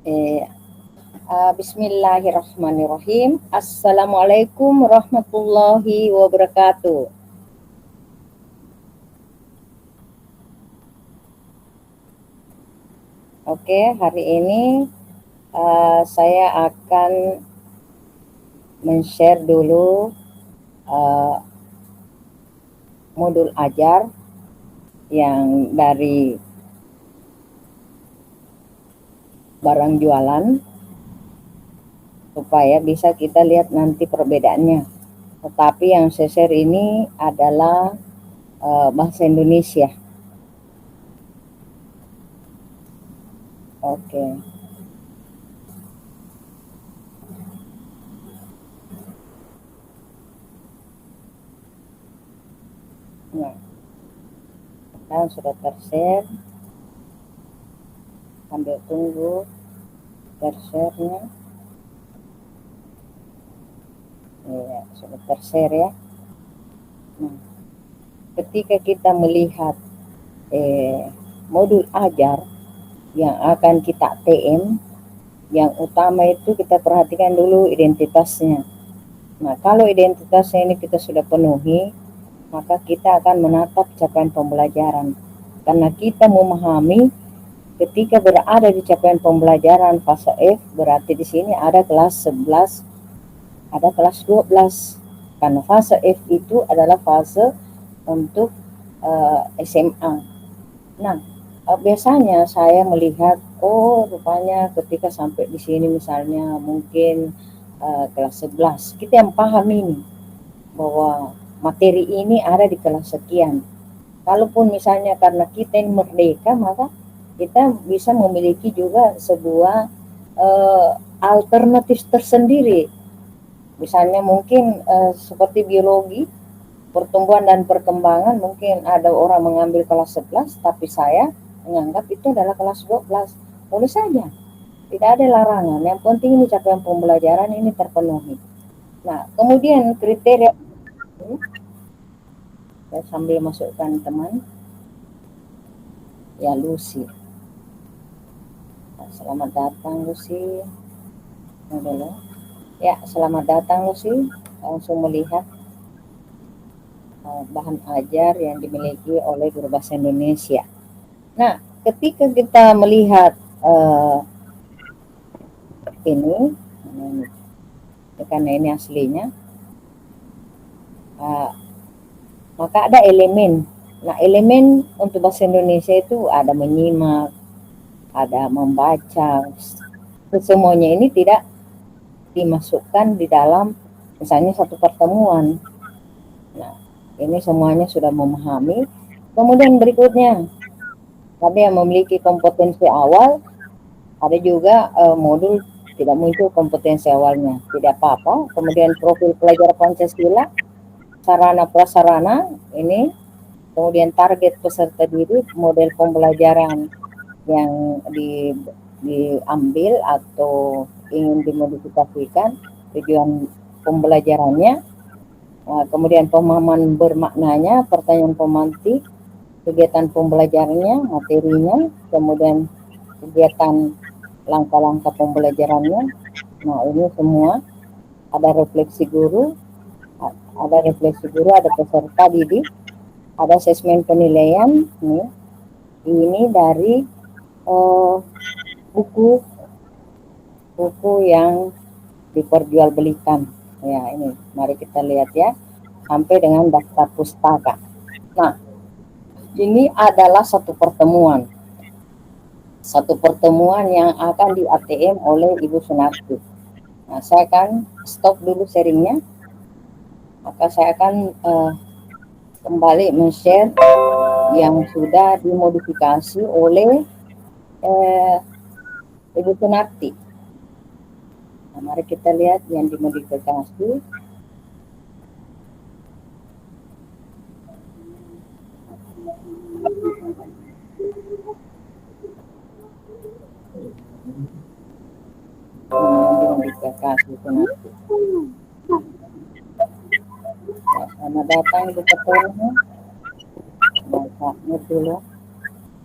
Eh, Bismillahirrahmanirrahim. Assalamualaikum warahmatullahi wabarakatuh. Oke, hari ini saya akan men-share dulu uh, modul ajar yang dari barang jualan supaya bisa kita lihat nanti perbedaannya. Tetapi yang saya share ini adalah bahasa Indonesia. Oke. Nah, sekarang sudah tershare. Sambil tunggu tershare-nya. Ya, sudah tershare ya. Nah, ketika kita melihat modul ajar yang akan kita TM, yang utama itu kita perhatikan dulu identitasnya. Nah, kalau identitasnya ini kita sudah penuhi, maka kita akan menatap capaian pembelajaran. Karena kita memahami ketika berada di capaian pembelajaran fase F, berarti di sini ada kelas 11, ada kelas 12. Karena fase F itu adalah fase untuk SMA. Nah, biasanya saya melihat, oh rupanya ketika sampai di sini misalnya mungkin kelas 11, kita yang paham ini bahwa materi ini ada di kelas sekian. Kalaupun misalnya karena kita ini merdeka, maka kita bisa memiliki juga sebuah alternatif tersendiri. Misalnya mungkin seperti biologi, pertumbuhan dan perkembangan, mungkin ada orang mengambil kelas 11, tapi saya menganggap itu adalah kelas 12. Boleh saja, tidak ada larangan. Yang penting ini capaian pembelajaran ini terpenuhi. Nah, kemudian kriteria, saya sambil masukkan teman, ya Lucy. Nah, selamat datang Lucy. Ya, selamat datang Lucy. Langsung melihat bahan ajar yang dimiliki oleh guru bahasa Indonesia. Nah, ketika kita melihat ini karena ini aslinya, maka ada elemen. Nah, elemen untuk bahasa Indonesia itu ada menyimak, ada membaca. Semuanya ini tidak dimasukkan di dalam misalnya satu pertemuan. Nah, ini semuanya sudah memahami. Kemudian berikutnya, ada yang memiliki kompetensi awal, ada juga modul tidak muncul kompetensi awalnya, tidak apa-apa. Kemudian profil pelajar Pancasila, sarana prasarana ini, kemudian target peserta didik, model pembelajaran yang diambil atau ingin dimodifikasikan, tujuan pembelajarannya, kemudian pemahaman bermaknanya, pertanyaan pemantik, kegiatan pembelajarannya, materinya, kemudian kegiatan langkah-langkah pembelajarannya. Nah, ini semua ada refleksi guru, ada peserta didik, ada asesmen penilaian. Nih, ini dari buku yang diperjualbelikan. Ya, ini mari kita lihat ya, sampai dengan daftar pustaka. Nah, ini adalah satu pertemuan yang akan di ATM oleh Ibu Sunarti. Nah, saya akan stop dulu sharingnya, maka saya akan kembali men-share yang sudah dimodifikasi oleh Ibu Sunarti. Nah, mari kita lihat yang dimodifikasi. Dimodifikasi Sunarti. Nah, selamat datang Ibu Petona. Dulu.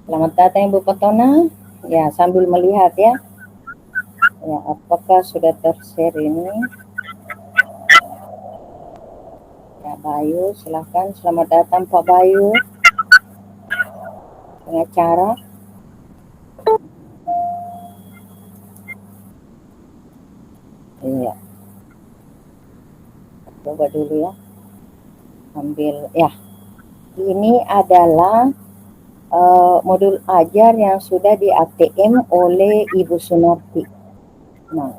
Selamat datang Ibu Petona. Ya, sambil melihat ya. Ya, apakah sudah tershare ini? Ya, Bayu, silahkan. Selamat datang Pak Bayu, pengacara. Iya, coba dulu ya. Ambil, ya. Ini adalah modul ajar yang sudah di ATM oleh Ibu Sunarti. Nah,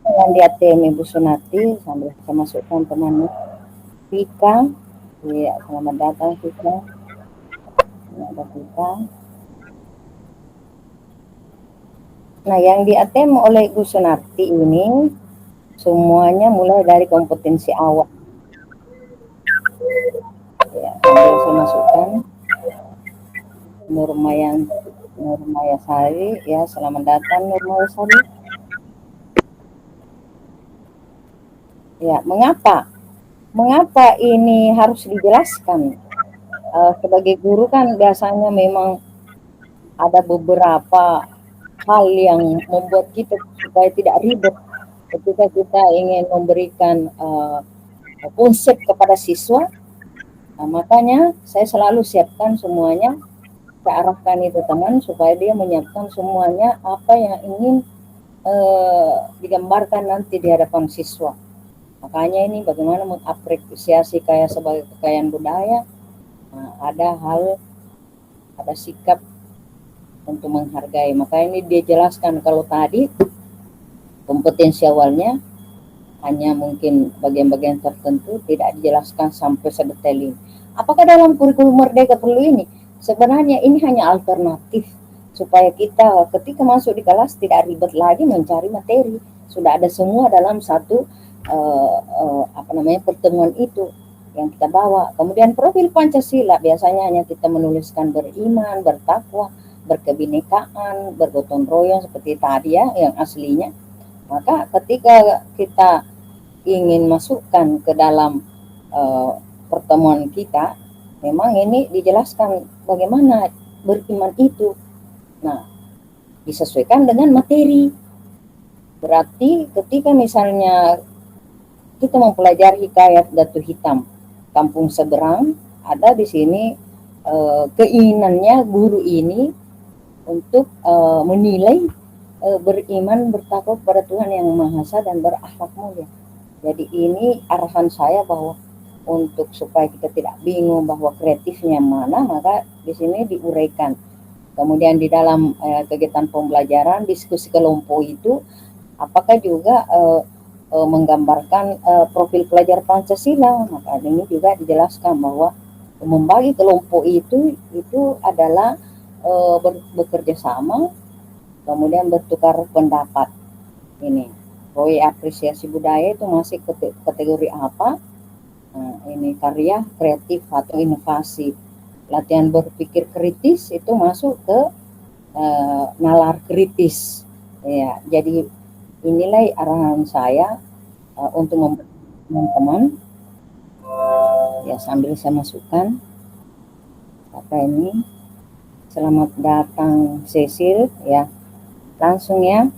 yang di ATM Ibu Sunarti, sambil saya masukkan temannya. Vika, iya, selamat datang Vika. Ini ada Vika. Nah, yang di ATM oleh Ibu Sunarti ini semuanya mulai dari kompetensi awal. Ya, sambil saya masukkan Nurmaya Sari, ya, selamat datang Nurmaya Sari. Ya, mengapa ini harus dijelaskan? Sebagai guru kan biasanya memang ada beberapa hal yang membuat kita supaya tidak ribet ketika kita ingin memberikan konsep kepada siswa. Nah, makanya saya selalu siapkan semuanya, saya arahkan itu teman supaya dia menyiapkan semuanya apa yang ingin digambarkan nanti di hadapan siswa. Makanya ini bagaimana mengapresiasi kayak sebagai kekayaan budaya. Nah, ada sikap untuk menghargai. Maka ini dia jelaskan kalau tadi kompetensi awalnya hanya mungkin bagian-bagian tertentu tidak dijelaskan sampai sedetail ini. Apakah dalam kurikulum Merdeka perlu ini? Sebenarnya ini hanya alternatif supaya kita ketika masuk di kelas tidak ribet lagi mencari materi. Sudah ada semua dalam satu pertemuan itu yang kita bawa. Kemudian profil Pancasila biasanya hanya kita menuliskan beriman, bertakwa, berkebinekaan, bergotong royong seperti tadi ya yang aslinya. Maka ketika kita ingin masukkan ke dalam pertemuan kita, memang ini dijelaskan bagaimana beriman itu. Nah, disesuaikan dengan materi. Berarti ketika misalnya kita mempelajari hikayat Datu Hitam, Kampung Seberang, ada di sini keinginannya guru ini untuk menilai beriman bertakwa kepada Tuhan yang Maha Esa dan berakhlak mulia. Jadi ini arahan saya bahwa untuk supaya kita tidak bingung bahwa kreatifnya mana, maka di sini diuraikan. Kemudian di dalam kegiatan pembelajaran diskusi kelompok itu apakah juga menggambarkan profil pelajar Pancasila. Maka ini juga dijelaskan bahwa membagi kelompok itu adalah bekerja sama, kemudian bertukar pendapat. Ini proyek apresiasi budaya itu masih kategori apa? Nah, ini karya kreatif atau inovasi. Latihan berpikir kritis itu masuk ke nalar kritis. Ya, jadi inilah arahan saya untuk teman-teman. Ya, sambil saya masukkan apa ini. Selamat datang Cecil, ya. Langsung ya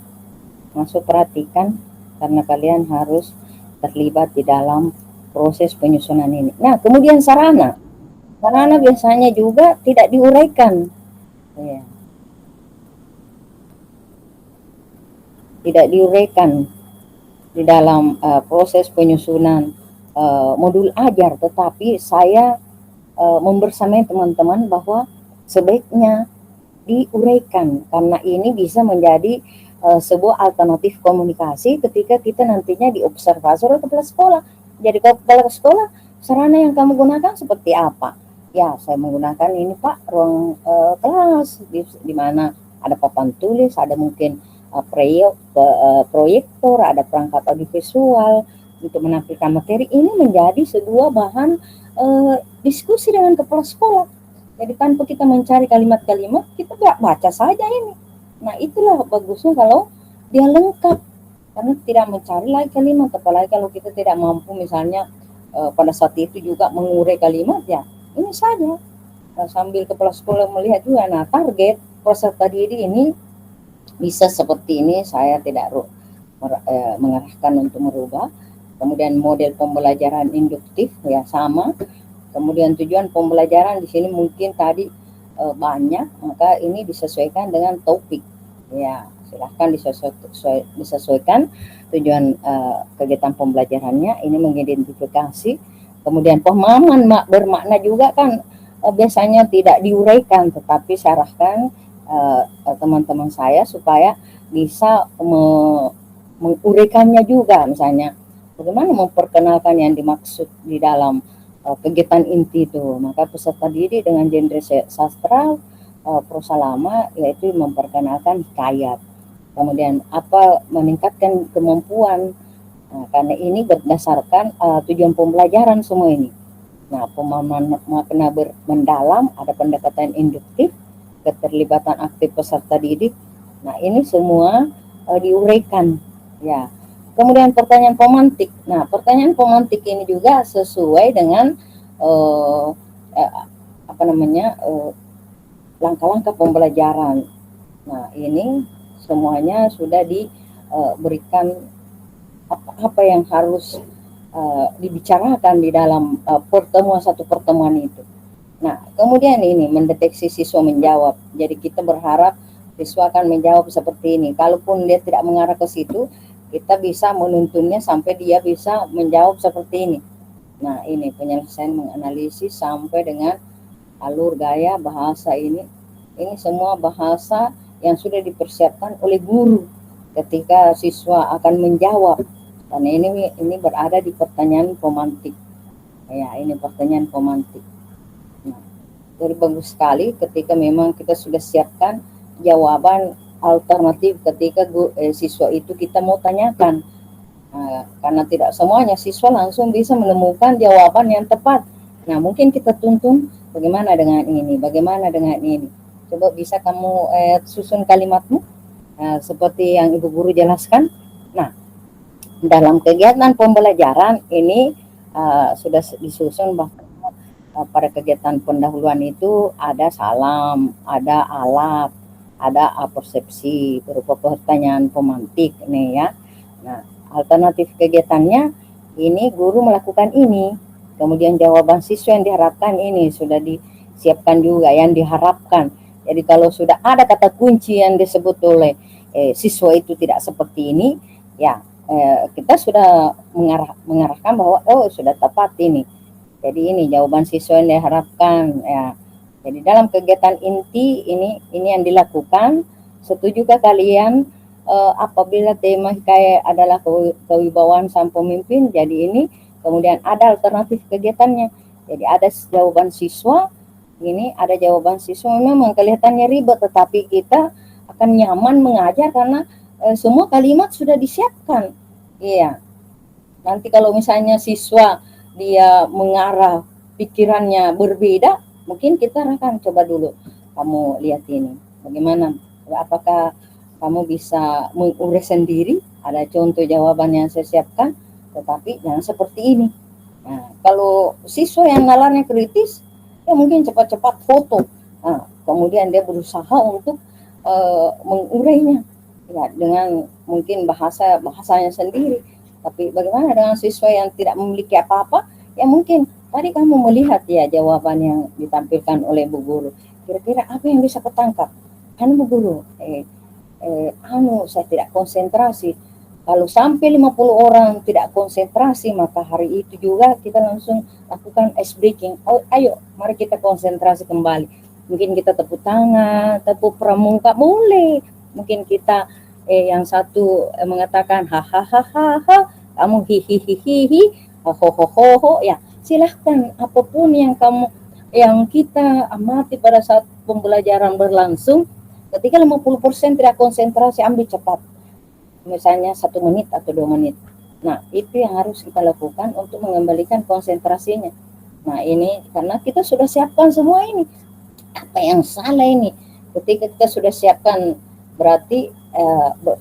masuk perhatikan karena kalian harus terlibat di dalam proses penyusunan ini. Nah, kemudian sarana biasanya juga tidak diuraikan, ya. Tidak diuraikan di dalam proses penyusunan modul ajar, tetapi saya membersamai teman-teman bahwa sebaiknya diuraikan karena ini bisa menjadi sebuah alternatif komunikasi ketika kita nantinya diobservasi oleh kepala sekolah. Jadi kepala sekolah, sarana yang kamu gunakan seperti apa? Ya, saya menggunakan ini Pak, ruang kelas di mana ada papan tulis, ada mungkin proyektor, ada perangkat audiovisual untuk menampilkan materi. Ini menjadi sebuah bahan diskusi dengan kepala sekolah. Jadi tanpa kita mencari kalimat-kalimat, kita baca saja ini. Nah, itulah bagusnya kalau dia lengkap, karena tidak mencari lagi kalimat. Apalagi kalau kita tidak mampu misalnya pada saat itu juga mengurai kalimat, ya ini saja. Nah, sambil kepala sekolah melihat juga, nah target peserta didik ini bisa seperti ini, saya tidak mengarahkan untuk merubah. Kemudian model pembelajaran induktif ya sama. Kemudian tujuan pembelajaran di sini mungkin tadi banyak, maka ini disesuaikan dengan topik. Ya, silahkan disesuaikan tujuan kegiatan pembelajarannya. Ini mengidentifikasi. Kemudian pemahaman bermakna juga kan biasanya tidak diuraikan, tetapi saya arahkan teman-teman saya supaya bisa menguraikannya juga, misalnya bagaimana memperkenalkan yang dimaksud di dalam kegiatan inti itu. Maka peserta didik dengan genre sastra prosa lama yaitu memperkenalkan hikayat. Kemudian apa meningkatkan kemampuan, karena ini berdasarkan tujuan pembelajaran semua ini. Nah, pemahaman makna mendalam, ada pendekatan induktif, keterlibatan aktif peserta didik. Nah, ini semua diuraikan ya. Kemudian pertanyaan pemantik. Nah, pertanyaan pemantik ini juga sesuai dengan langkah-langkah pembelajaran. Nah, ini semuanya sudah diberikan apa yang harus dibicarakan di dalam satu pertemuan itu. Nah, kemudian ini mendeteksi siswa menjawab. Jadi kita berharap siswa akan menjawab seperti ini. Kalaupun dia tidak mengarah ke situ, kita bisa menuntunnya sampai dia bisa menjawab seperti ini. Nah, ini penyelesaian menganalisis sampai dengan alur gaya bahasa ini. Ini semua bahasa yang sudah dipersiapkan oleh guru ketika siswa akan menjawab. Karena ini berada di pertanyaan pemantik. Ya, ini pertanyaan pemantik. Nah, jadi bagus sekali ketika memang kita sudah siapkan jawaban alternatif ketika siswa itu kita mau tanyakan. Karena tidak semuanya siswa langsung bisa menemukan jawaban yang tepat. Nah, mungkin kita tuntun bagaimana dengan ini, bagaimana dengan ini. Coba bisa kamu susun kalimatmu seperti yang Ibu Guru jelaskan. Nah, dalam kegiatan pembelajaran ini sudah disusun bahwa pada kegiatan pendahuluan itu ada salam, ada alat, ada persepsi berupa pertanyaan pemantik nih ya. Nah, alternatif kegiatannya ini guru melakukan ini, kemudian jawaban siswa yang diharapkan ini sudah disiapkan juga yang diharapkan. Jadi kalau sudah ada kata kunci yang disebut oleh siswa itu tidak seperti ini, ya kita sudah mengarahkan bahwa sudah tepat ini. Jadi ini jawaban siswa yang diharapkan ya. Jadi dalam kegiatan inti ini yang dilakukan. Setujukah kalian apabila tema hikayat adalah kewibawaan sang pemimpin? Jadi ini kemudian ada alternatif kegiatannya. Jadi ada jawaban siswa, ini ada jawaban siswa memang kelihatannya ribet, tetapi kita akan nyaman mengajar karena semua kalimat sudah disiapkan. Iya. Nanti kalau misalnya siswa dia mengarah pikirannya berbeda, mungkin kita akan coba dulu kamu lihat ini bagaimana, apakah kamu bisa mengurai sendiri, ada contoh jawaban yang saya siapkan, tetapi jangan seperti ini. Nah, kalau siswa yang nalarnya kritis, ya mungkin cepat-cepat foto. Nah, kemudian dia berusaha untuk mengurainya ya dengan mungkin bahasanya sendiri. Tapi bagaimana dengan siswa yang tidak memiliki apa-apa? Ya mungkin tadi kamu melihat ya jawaban yang ditampilkan oleh Bu Guru. Kira-kira apa yang bisa ketangkap? Kan Bu Guru, saya tidak konsentrasi. Kalau sampai 50 orang tidak konsentrasi, maka hari itu juga kita langsung lakukan ice breaking. Oh, ayo, mari kita konsentrasi kembali. Mungkin kita tepuk tangan, tepuk pramuka, boleh. Mungkin kita yang satu mengatakan hahaha, kamu hihihihi, hohohoho, ya silahkan apapun yang kita amati pada saat pembelajaran berlangsung. Ketika 50% tidak konsentrasi, ambil cepat. Misalnya 1 menit atau 2 menit. Nah, itu yang harus kita lakukan untuk mengembalikan konsentrasinya. Nah, ini karena kita sudah siapkan semua ini. Apa yang salah ini? Ketika kita sudah siapkan, berarti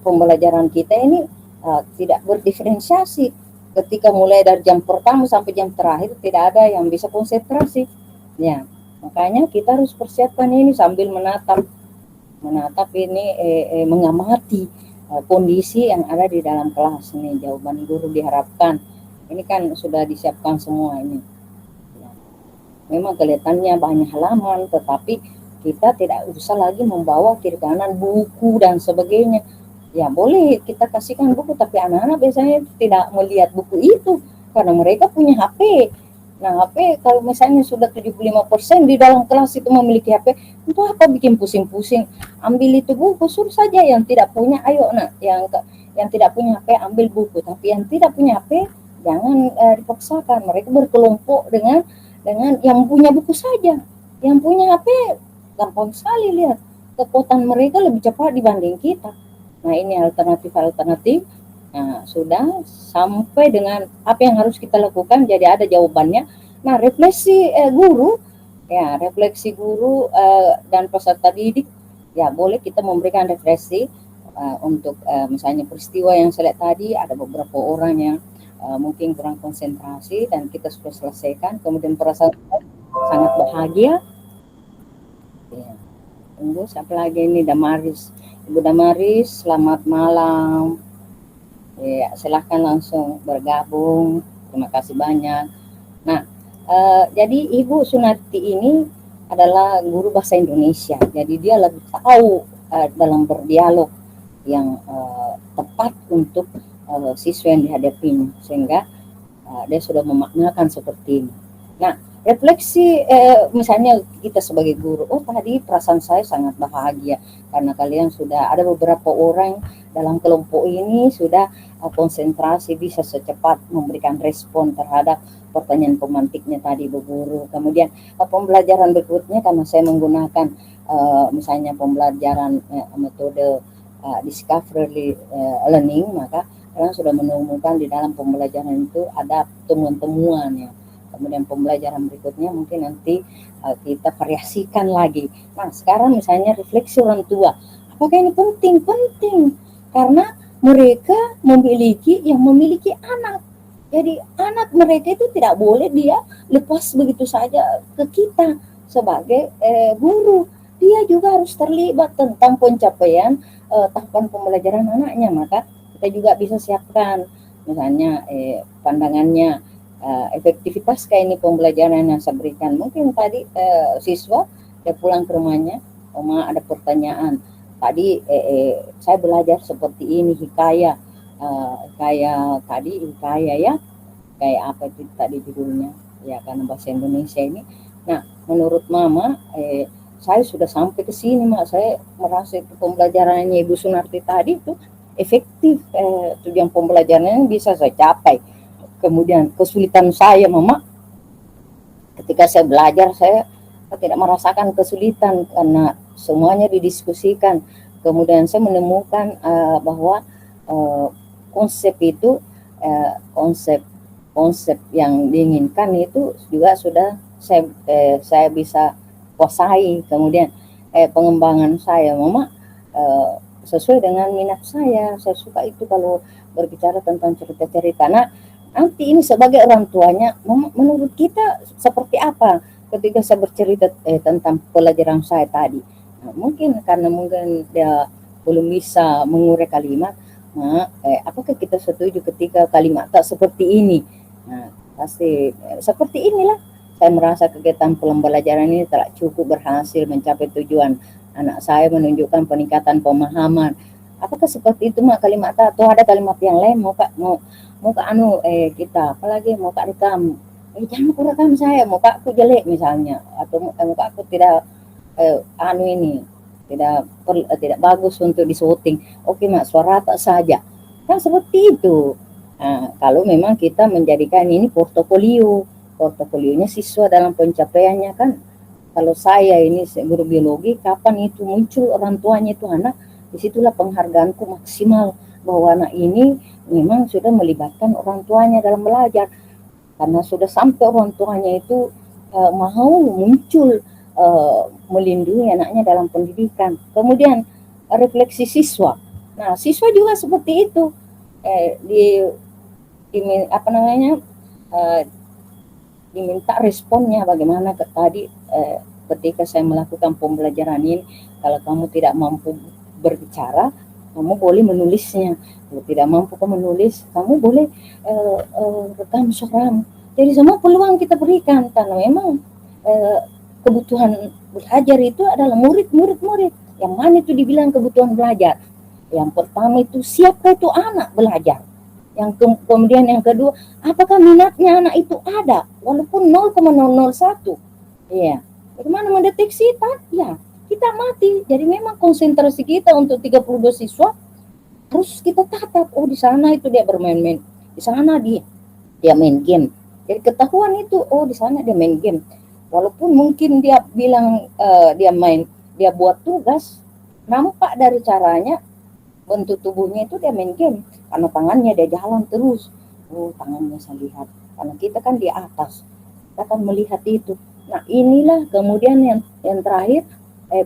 pembelajaran kita ini tidak berdiferensiasi. Ketika mulai dari jam pertama sampai jam terakhir tidak ada yang bisa konsentrasi. Ya, makanya kita harus persiapkan ini sambil menatap menatap ini, mengamati kondisi yang ada di dalam kelas ini. Jawaban guru diharapkan. Ini kan sudah disiapkan semua ini. Ya. Memang kelihatannya banyak halaman, tetapi kita tidak usah lagi membawa kiri kanan buku dan sebagainya. Ya boleh kita kasihkan buku, tapi anak-anak biasanya tidak melihat buku itu karena mereka punya HP. Nah, HP kalau misalnya sudah 75% di dalam kelas itu memiliki HP, itu apa bikin pusing-pusing? Ambil itu buku, suruh saja yang tidak punya, ayo nak, yang tidak punya HP ambil buku, tapi yang tidak punya HP jangan dipaksakan. Mereka berkelompok dengan yang punya buku saja. Yang punya HP gampang sekali lihat kekuatan mereka lebih cepat dibanding kita. Nah, ini alternatif-alternatif. Nah, sudah sampai dengan apa yang harus kita lakukan, jadi ada jawabannya. Nah, refleksi guru dan peserta didik, ya boleh kita memberikan refleksi untuk misalnya peristiwa yang saya lihat tadi, ada beberapa orang yang mungkin kurang konsentrasi dan kita sudah selesaikan, kemudian perasaan sangat bahagia. Ya. Tunggu, siapa lagi ini? Damaris. Ibu Damaris, selamat malam. Ya, silahkan langsung bergabung. Terima kasih banyak. Nah, jadi Ibu Sunarti ini adalah guru bahasa Indonesia. Jadi dia lebih tahu dalam berdialog yang tepat untuk siswa yang dihadapinya, sehingga dia sudah memaknakan seperti ini. Nah, refleksi misalnya kita sebagai guru, oh tadi perasaan saya sangat bahagia karena kalian sudah ada beberapa orang dalam kelompok ini sudah konsentrasi, bisa secepat memberikan respon terhadap pertanyaan pemantiknya tadi Bu Guru. Kemudian pembelajaran berikutnya karena saya menggunakan misalnya pembelajaran metode discovery learning, maka kalian sudah menemukan di dalam pembelajaran itu ada temuan-temuan ya. Kemudian pembelajaran berikutnya mungkin nanti kita variasikan lagi. Nah, sekarang misalnya refleksi orang tua. Apakah ini penting? Penting. Karena mereka memiliki anak. Jadi anak mereka itu tidak boleh dia lepas begitu saja ke kita sebagai guru. Dia juga harus terlibat tentang pencapaian tahapan pembelajaran anaknya. Maka kita juga bisa siapkan misalnya pandangannya, efektivitas kayak ini pembelajaran yang saya berikan. Mungkin tadi siswa dia pulang ke rumahnya, Oma ada pertanyaan. Tadi saya belajar seperti ini, hikayah ya, kayak apa itu tadi judulnya ya, karena bahasa Indonesia ini. Nah, menurut Mama saya sudah sampai ke sini, Mak. Saya merasa itu pembelajarannya Ibu Sunarti tadi itu efektif, tujuan pembelajarannya bisa saya capai. Kemudian kesulitan saya, Mama, ketika saya belajar saya tidak merasakan kesulitan karena semuanya didiskusikan. Kemudian saya menemukan bahwa konsep itu konsep yang diinginkan itu juga sudah saya bisa kuasai. Kemudian pengembangan saya, Mama, sesuai dengan minat saya suka itu kalau berbicara tentang cerita-cerita. Nah, nanti ini sebagai orang tuanya, menurut kita seperti apa ketika saya bercerita tentang pelajaran saya tadi. Nah, mungkin karena dia belum bisa mengurai kalimat. Nah, apakah kita setuju ketika kalimat tak seperti ini? Nah, pasti seperti inilah saya merasa kegiatan pembelajaran ini telah cukup berhasil mencapai tujuan. Anak saya menunjukkan peningkatan pemahaman. Apakah seperti itu, Mak, kalimat tak? Atau ada kalimat yang lain mau kita apalagi mau kak rekam, jangan aku rekam saya, muka aku jelek misalnya, atau muka aku tidak tidak bagus untuk disyuting. Oke, Mak, suara tak saja, kan seperti itu. Nah, kalau memang kita menjadikan ini portofolionya siswa dalam pencapaiannya kan. Kalau saya ini guru biologi, kapan itu muncul orang tuanya itu anak, disitulah penghargaanku maksimal bahwa anak ini memang sudah melibatkan orang tuanya dalam belajar, karena sudah sampai orang tuanya itu mau muncul melindungi anaknya dalam pendidikan. Kemudian refleksi siswa. Nah, siswa juga seperti itu. Diminta responnya bagaimana tadi ketika saya melakukan pembelajaran ini, kalau kamu tidak mampu berbicara, kamu boleh menulisnya. Kalau tidak mampu kamu menulis, kamu boleh rekam suara. Jadi semua peluang kita berikan, karena memang kebutuhan belajar itu adalah murid. Yang mana itu dibilang kebutuhan belajar? Yang pertama itu, siapkah itu anak belajar? Kemudian yang kedua, apakah minatnya anak itu ada walaupun 0,001? Iya. Bagaimana mendeteksi? Ya, kita mati. Jadi memang konsentrasi kita untuk 32 siswa harus kita tatap. Oh, di sana itu dia bermain-main, di sana dia main game. Jadi ketahuan itu, oh di sana dia main game. Walaupun mungkin dia bilang dia buat tugas, nampak dari caranya, bentuk tubuhnya itu dia main game, karena tangannya dia jalan terus. Oh, tangannya saya lihat, karena kita kan di atas, kita akan melihat itu. Nah, inilah kemudian yang terakhir,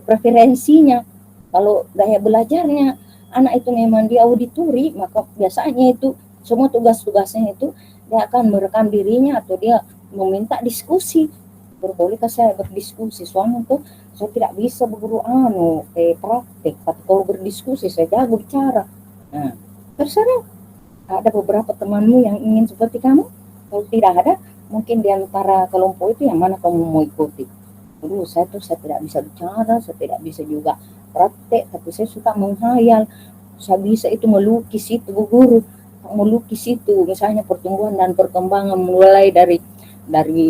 preferensinya. Kalau gaya belajarnya anak itu memang di auditori, maka biasanya itu semua tugas-tugasnya itu dia akan merekam dirinya, atau dia meminta diskusi. Bolehkah saya berdiskusi? Soalnya tuh saya tidak bisa berburu praktek, tapi kalau berdiskusi saya jago bicara. Nah, terserah. Ada beberapa temanmu yang ingin seperti kamu. Kalau tidak ada, mungkin di antara kelompok itu yang mana kamu mau ikuti. Dulu saya tidak bisa bicara, saya tidak bisa juga praktek, tapi saya suka menghayal. Saya bisa itu melukis itu, Bu Guru. Melukis itu, misalnya pertumbuhan dan perkembangan mulai dari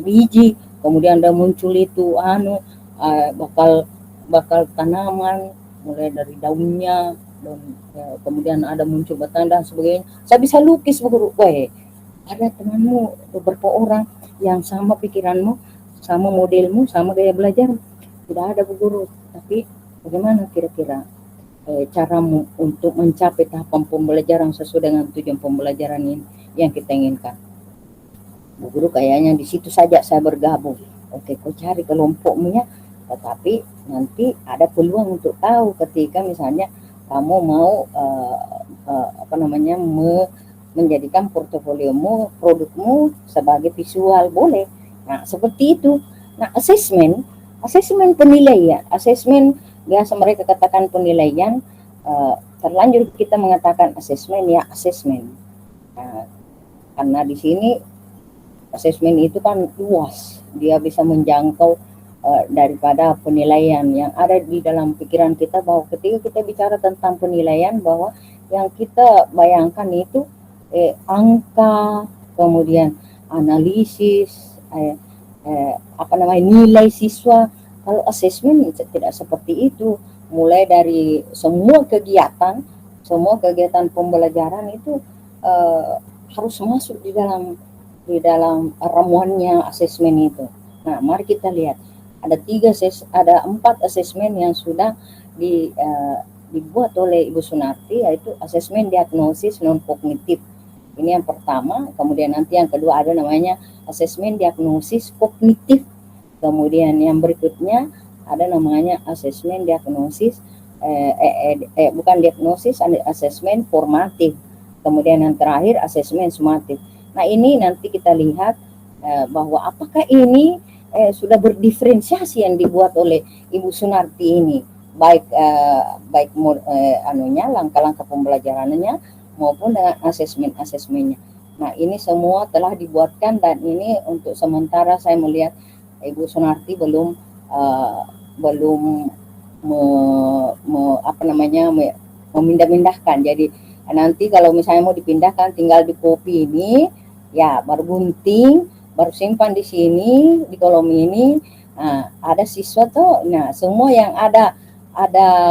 biji, kemudian ada muncul itu bakal tanaman, mulai dari daunnya, dan kemudian ada muncul batang dan sebagainya. Saya bisa lukis, Bu Guru. Ada temanmu beberapa orang yang sama pikiranmu, sama modelmu, sama gaya belajar? Tidak ada, Bu Guru. Tapi bagaimana kira-kira caramu untuk mencapai tahapan pembelajaran sesuai dengan tujuan pembelajaran ini yang kita inginkan? Bu Guru, kayaknya di situ saja saya bergabung. Oke, kau cari kelompokmu ya, tetapi nanti ada peluang untuk tahu ketika misalnya kamu mau menjadikan portofoliomu, produkmu sebagai visual, boleh. Nah, seperti itu. Nah, asesmen penilaian, biasa mereka katakan penilaian, terlanjur kita mengatakan asesmen. Nah, karena di sini asesmen itu kan luas, dia bisa menjangkau daripada penilaian yang ada di dalam pikiran kita, bahwa ketika kita bicara tentang penilaian, bahwa yang kita bayangkan itu angka, kemudian analisis, nilai siswa. Kalau asesmen tidak seperti itu. Mulai dari semua kegiatan pembelajaran itu harus masuk di dalam ramuannya asesmen itu. Nah, mari kita lihat, ada 4 asesmen yang sudah dibuat oleh Ibu Sunarti, yaitu asesmen diagnosis non kognitif. Ini yang pertama. Kemudian nanti yang kedua ada namanya asesmen diagnosis kognitif. Kemudian yang berikutnya ada namanya asesmen diagnosis asesmen formatif. Kemudian yang terakhir asesmen sumatif. Nah, ini nanti kita lihat bahwa apakah ini sudah berdiferensiasi yang dibuat oleh Ibu Sunarti ini, baik langkah-langkah pembelajarannya maupun dengan asesmennya. Nah, ini semua telah dibuatkan, dan ini untuk sementara saya melihat Ibu Sunarti belum memindah-mindahkan. Jadi nanti kalau misalnya mau dipindahkan, tinggal di copy ini, ya, baru gunting, baru simpan di sini, di kolom ini. Nah, ada siswa tuh, nah semua yang ada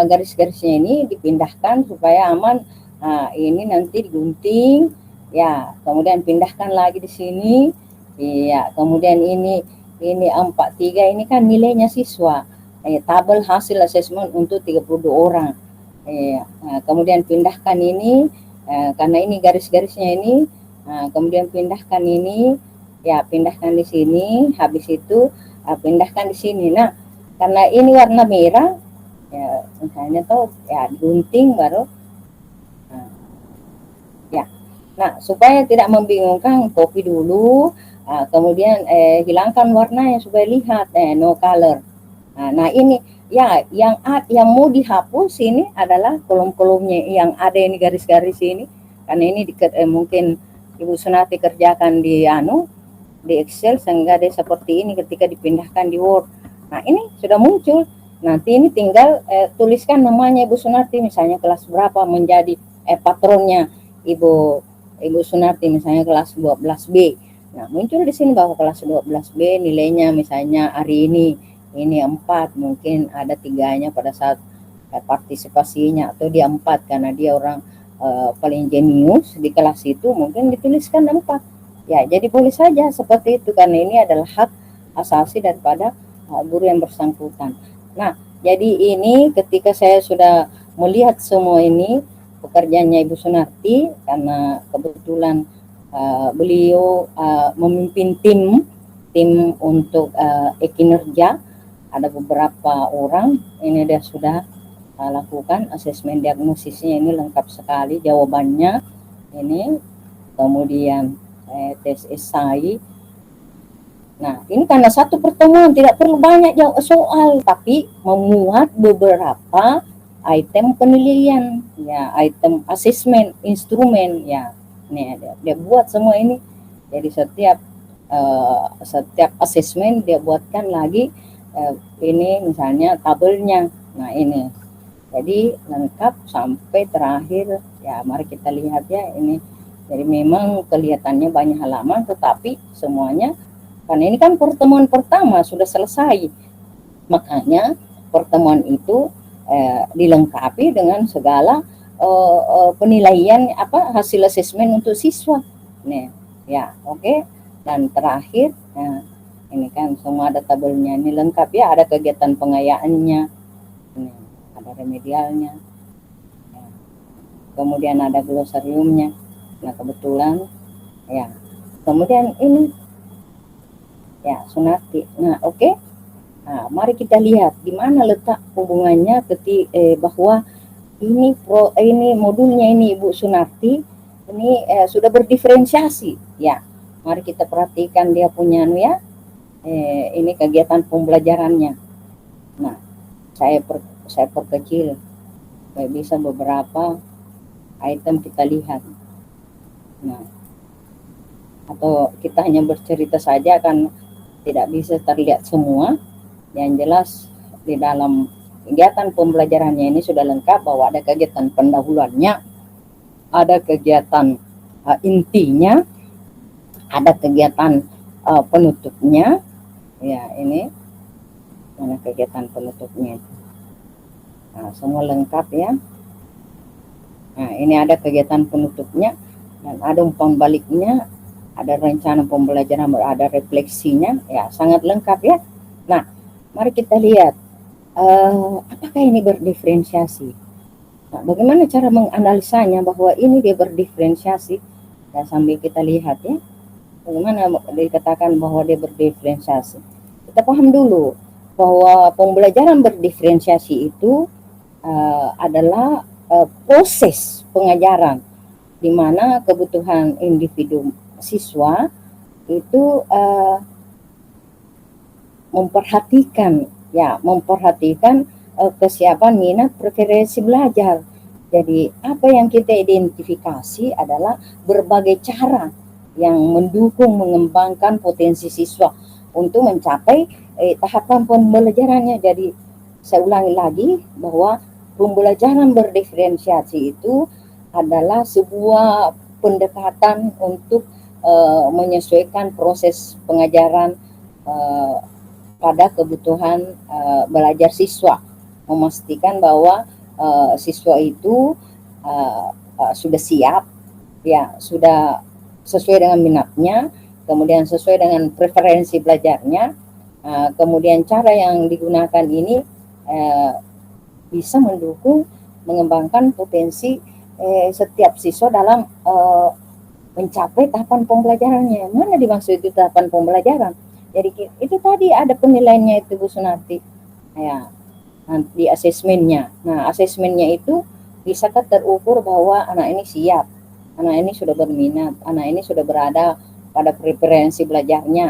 garis-garisnya ini dipindahkan supaya aman. Nah, ini nanti digunting, ya, kemudian pindahkan lagi di sini, ya, kemudian ini 43 ini kan nilainya siswa, tabel hasil asesmen untuk 32 orang. Nah, kemudian pindahkan ini, karena ini garis-garisnya ini, kemudian pindahkan ini, ya, pindahkan di sini, habis itu pindahkan di sini. Nah, karena ini warna merah, ya, misalnya tuh, ya, gunting baru, ya. Nah, supaya tidak membingungkan, copy dulu, kemudian hilangkan warnanya supaya lihat no color. Nah ini ya yang mau dihapus ini adalah kolom-kolomnya yang ada ini garis-garis ini, karena ini mungkin Ibu Sunati kerjakan di Excel sehingga dia seperti ini ketika dipindahkan di Word. Nah ini sudah muncul. Nanti ini tinggal tuliskan namanya Ibu Sunati, misalnya kelas berapa, menjadi patronnya Ibu Sunati misalnya kelas 12B. Nah muncul di sini bahwa kelas 12B nilainya misalnya hari ini 4, mungkin ada 3-nya pada saat partisipasinya, atau dia 4 karena dia orang paling jenius di kelas itu, mungkin dituliskan 4. Ya, jadi boleh saja seperti itu karena ini adalah hak asasi daripada guru yang bersangkutan. Nah, jadi ini ketika saya sudah melihat semua ini pekerjaannya Ibu Sunarti, karena kebetulan beliau memimpin tim untuk kinerja, ada beberapa orang ini dia sudah lakukan asesmen diagnosisnya, ini lengkap sekali jawabannya ini, kemudian tes esai. Nah ini karena satu pertemuan tidak perlu banyak soal, tapi memuat beberapa item penilaian, ya item asesmen, instrumen, ya nih dia buat semua ini. Jadi setiap asesmen dia buatkan lagi ini misalnya tabelnya. Nah ini jadi lengkap sampai terakhir. Ya mari kita lihat ya ini. Jadi memang kelihatannya banyak halaman, tetapi semuanya karena ini kan pertemuan pertama sudah selesai, makanya pertemuan itu dilengkapi dengan segala penilaian hasil asesmen untuk siswa. Nih ya oke. Dan terakhir ini kan semua ada tabelnya, ini lengkap ya, ada kegiatan pengayaannya, ini ada remedialnya, ya. Kemudian ada glosariumnya. Nah kebetulan ya, kemudian ini ya Sunarti. Nah oke. Nah, mari kita lihat di mana letak hubungannya bahwa ini modulnya ini Ibu Sunarti ini sudah berdiferensiasi ya. Mari kita perhatikan dia punya ini kegiatan pembelajarannya. Nah saya perkecil supaya bisa beberapa item kita lihat. Nah atau kita hanya bercerita saja kan tidak bisa terlihat semua. Yang jelas di dalam kegiatan pembelajarannya ini sudah lengkap bahwa ada kegiatan pendahuluannya, ada kegiatan intinya, ada kegiatan penutupnya. Ya ini mana kegiatan penutupnya itu. Nah, semua lengkap ya. Nah ini ada kegiatan penutupnya dan ada umpan baliknya, ada rencana pembelajaran, ada refleksinya, ya sangat lengkap ya. Nah mari kita lihat apakah ini berdiferensiasi. Nah, bagaimana cara menganalisanya bahwa ini dia berdiferensiasi. Dan sambil kita lihat ya, bagaimana dikatakan bahwa dia berdiferensiasi. Kita paham dulu bahwa pembelajaran berdiferensiasi itu adalah proses pengajaran di mana kebutuhan individu siswa itu memperhatikan kesiapan, minat, preferensi belajar. Jadi apa yang kita identifikasi adalah berbagai cara yang mendukung mengembangkan potensi siswa untuk mencapai tahapan pembelajarannya. Jadi saya ulangi lagi bahwa pembelajaran berdiferensiasi itu adalah sebuah pendekatan untuk menyesuaikan proses pengajaran pada kebutuhan belajar siswa, memastikan bahwa siswa itu sudah siap, ya sudah sesuai dengan minatnya, kemudian sesuai dengan preferensi belajarnya, kemudian cara yang digunakan ini bisa mendukung mengembangkan potensi setiap siswa dalam mencapai tahapan pembelajarannya. Mana dimaksud itu tahapan pembelajaran? Jadi itu tadi ada penilaiannya itu Bu Sunarti. Ya, nanti asesmennya. Nah, asesmennya itu bisakah terukur bahwa anak ini siap, anak ini sudah berminat, anak ini sudah berada pada preferensi belajarnya.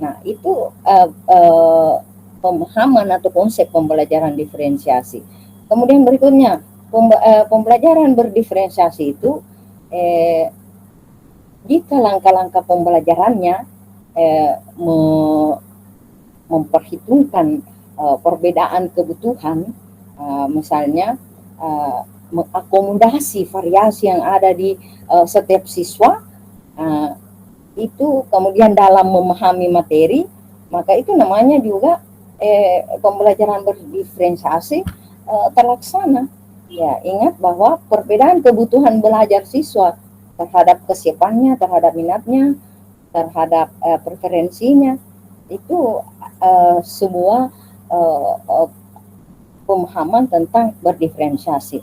Nah, itu pemahaman atau konsep pembelajaran diferensiasi. Kemudian berikutnya, pembelajaran berdiferensiasi itu jika langkah-langkah pembelajarannya memperhitungkan perbedaan kebutuhan, misalnya mengakomodasi variasi yang ada di setiap siswa, itu kemudian dalam memahami materi, maka itu namanya juga pembelajaran berdiferensiasi terlaksana. Ya, ingat bahwa perbedaan kebutuhan belajar siswa terhadap kesiapannya, terhadap minatnya, terhadap preferensinya, itu sebuah pemahaman tentang berdiferensiasi.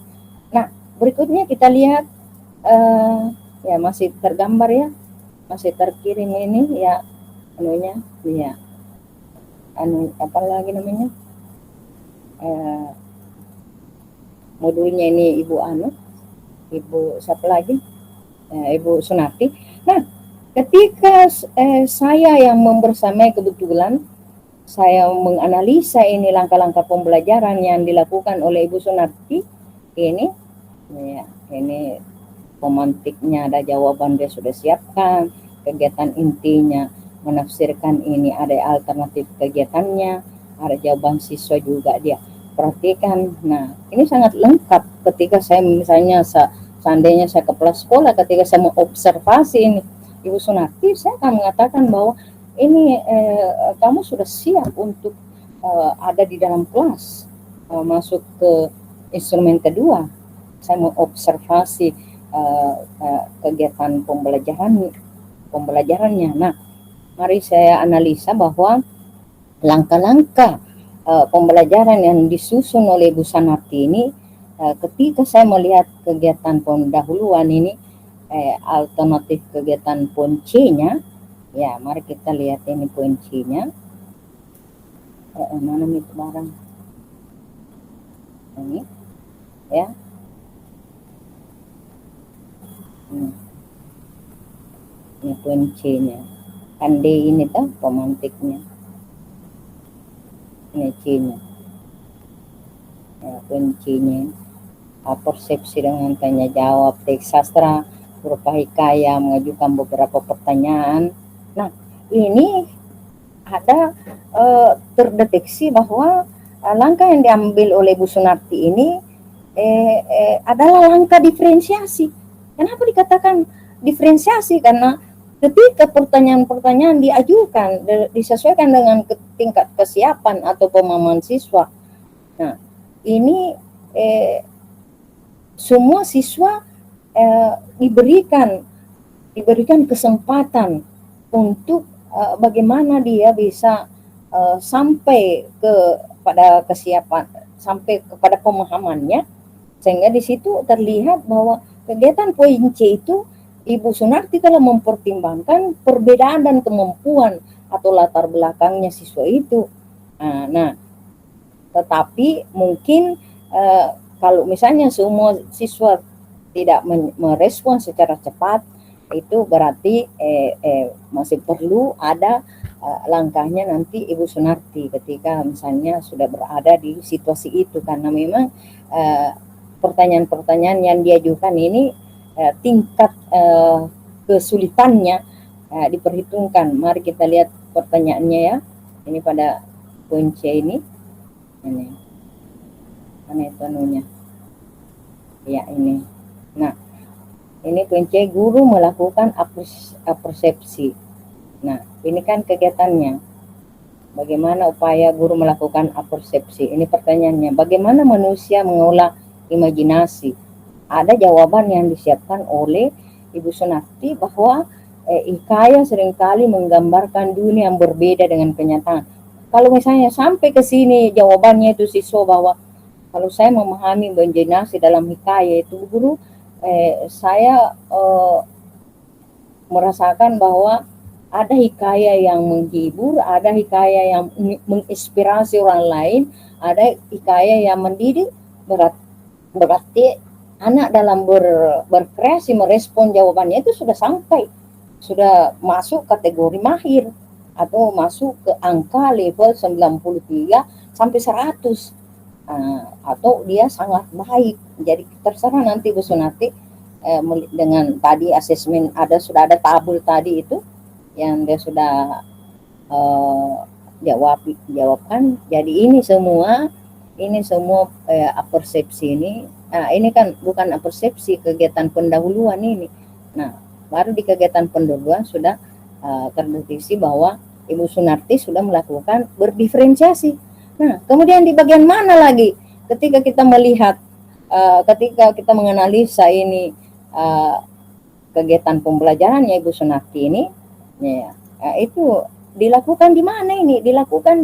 Nah, berikutnya kita lihat ya masih tergambar ya, masih terkirim ini ya anunya ya apa lagi namanya modulnya ini Ibu siapa lagi Ibu Sunarti. Nah, ketika saya yang membersamai, kebetulan saya menganalisa ini langkah-langkah pembelajaran yang dilakukan oleh Ibu Sunarti ini ya, ini pemantiknya ada jawaban dia sudah siapkan, kegiatan intinya menafsirkan ini ada alternatif kegiatannya, ada jawaban siswa juga dia perhatikan. Nah, ini sangat lengkap ketika saya misalnya seandainya saya kepala sekolah, ketika saya mengobservasi ini Ibu Sunarti, saya akan mengatakan bahwa ini kamu sudah siap untuk ada di dalam kelas, masuk ke instrumen kedua. Saya mengobservasi kegiatan pembelajarannya. Nah, mari saya analisa bahwa langkah-langkah pembelajaran yang disusun oleh Ibu Sunarti ini, ketika saya melihat kegiatan pendahuluan ini, alternatif kegiatan poin C-nya, ya mari kita lihat ini poin C-nya. Mana itu barang? Ini, ya. Ini poin C-nya. Kan D ini tuh pemantiknya. Ini C-nya. Ya, poin C-nya. Persepsi dengan tanya jawab, teks sastra berupa hikayat, mengajukan beberapa pertanyaan. Nah, ini ada terdeteksi bahwa langkah yang diambil oleh Bu Sunarti ini adalah langkah diferensiasi. Kenapa dikatakan diferensiasi? Karena ketika pertanyaan-pertanyaan diajukan disesuaikan dengan tingkat kesiapan atau pemahaman siswa. Nah, ini semua siswa diberikan kesempatan untuk bagaimana dia bisa sampai pada kesiapan, sampai kepada pemahamannya, sehingga di situ terlihat bahwa kegiatan poin C itu Ibu Sunarti telah mempertimbangkan perbedaan dan kemampuan atau latar belakangnya siswa itu. Nah, tetapi mungkin kalau misalnya semua siswa tidak merespon secara cepat, itu berarti masih perlu ada langkahnya nanti Ibu Sunarti ketika misalnya sudah berada di situasi itu, karena memang pertanyaan-pertanyaan yang diajukan ini tingkat kesulitannya diperhitungkan. Mari kita lihat pertanyaannya ya. Ini pada poin C ini. Mana itu anunya? Ya, ini. Nah, ini poin C, guru melakukan persepsi. Nah, ini kan kegiatannya. Bagaimana upaya guru melakukan persepsi? Ini pertanyaannya. Bagaimana manusia mengolah imajinasi? Ada jawaban yang disiapkan oleh Ibu Sunarti bahwa hikayat seringkali menggambarkan dunia yang berbeda dengan kenyataan. Kalau misalnya sampai ke sini jawabannya itu siswa bahwa kalau saya memahami imajinasi dalam hikayat itu, guru saya merasakan bahwa ada hikayat yang menghibur, ada hikayat yang menginspirasi orang lain, ada hikayat yang mendidik. Berarti anak dalam berkreasi merespon jawabannya itu sudah sampai, sudah masuk kategori mahir atau masuk ke angka level 93 sampai 100. Atau dia sangat baik. Jadi terserah nanti Bu Sunarti dengan tadi asesmen sudah ada tabel tadi itu yang dia sudah jawabkan. Jadi ini semua persepsi ini kan bukan persepsi kegiatan pendahuluan ini. Nah, baru di kegiatan pendahuluan sudah terdeteksi bahwa Ibu Sunarti sudah melakukan berdiferensiasi. Nah, kemudian di bagian mana lagi ketika kita melihat ketika kita menganalisa ini kegiatan pembelajarannya Ibu Sunarti ini, ya, itu dilakukan di mana ini? Dilakukan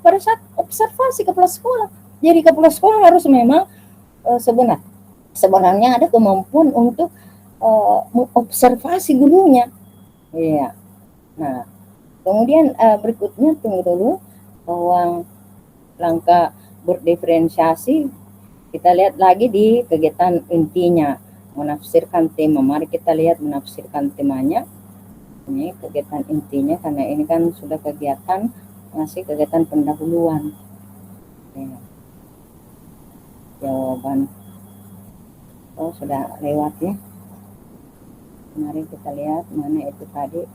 pada saat observasi kepala sekolah. Jadi kepala sekolah harus memang sebenarnya ada kemampuan untuk mengobservasi gurunya. Ya. Nah, kemudian berikutnya tunggu dulu bahwa langkah berdiferensiasi kita lihat lagi di kegiatan intinya menafsirkan tema. Mari kita lihat menafsirkan temanya. Ini kegiatan intinya karena ini kan sudah masih kegiatan pendahuluan. Ya. Jawaban sudah lewat ya. Mari kita lihat mana itu tadi.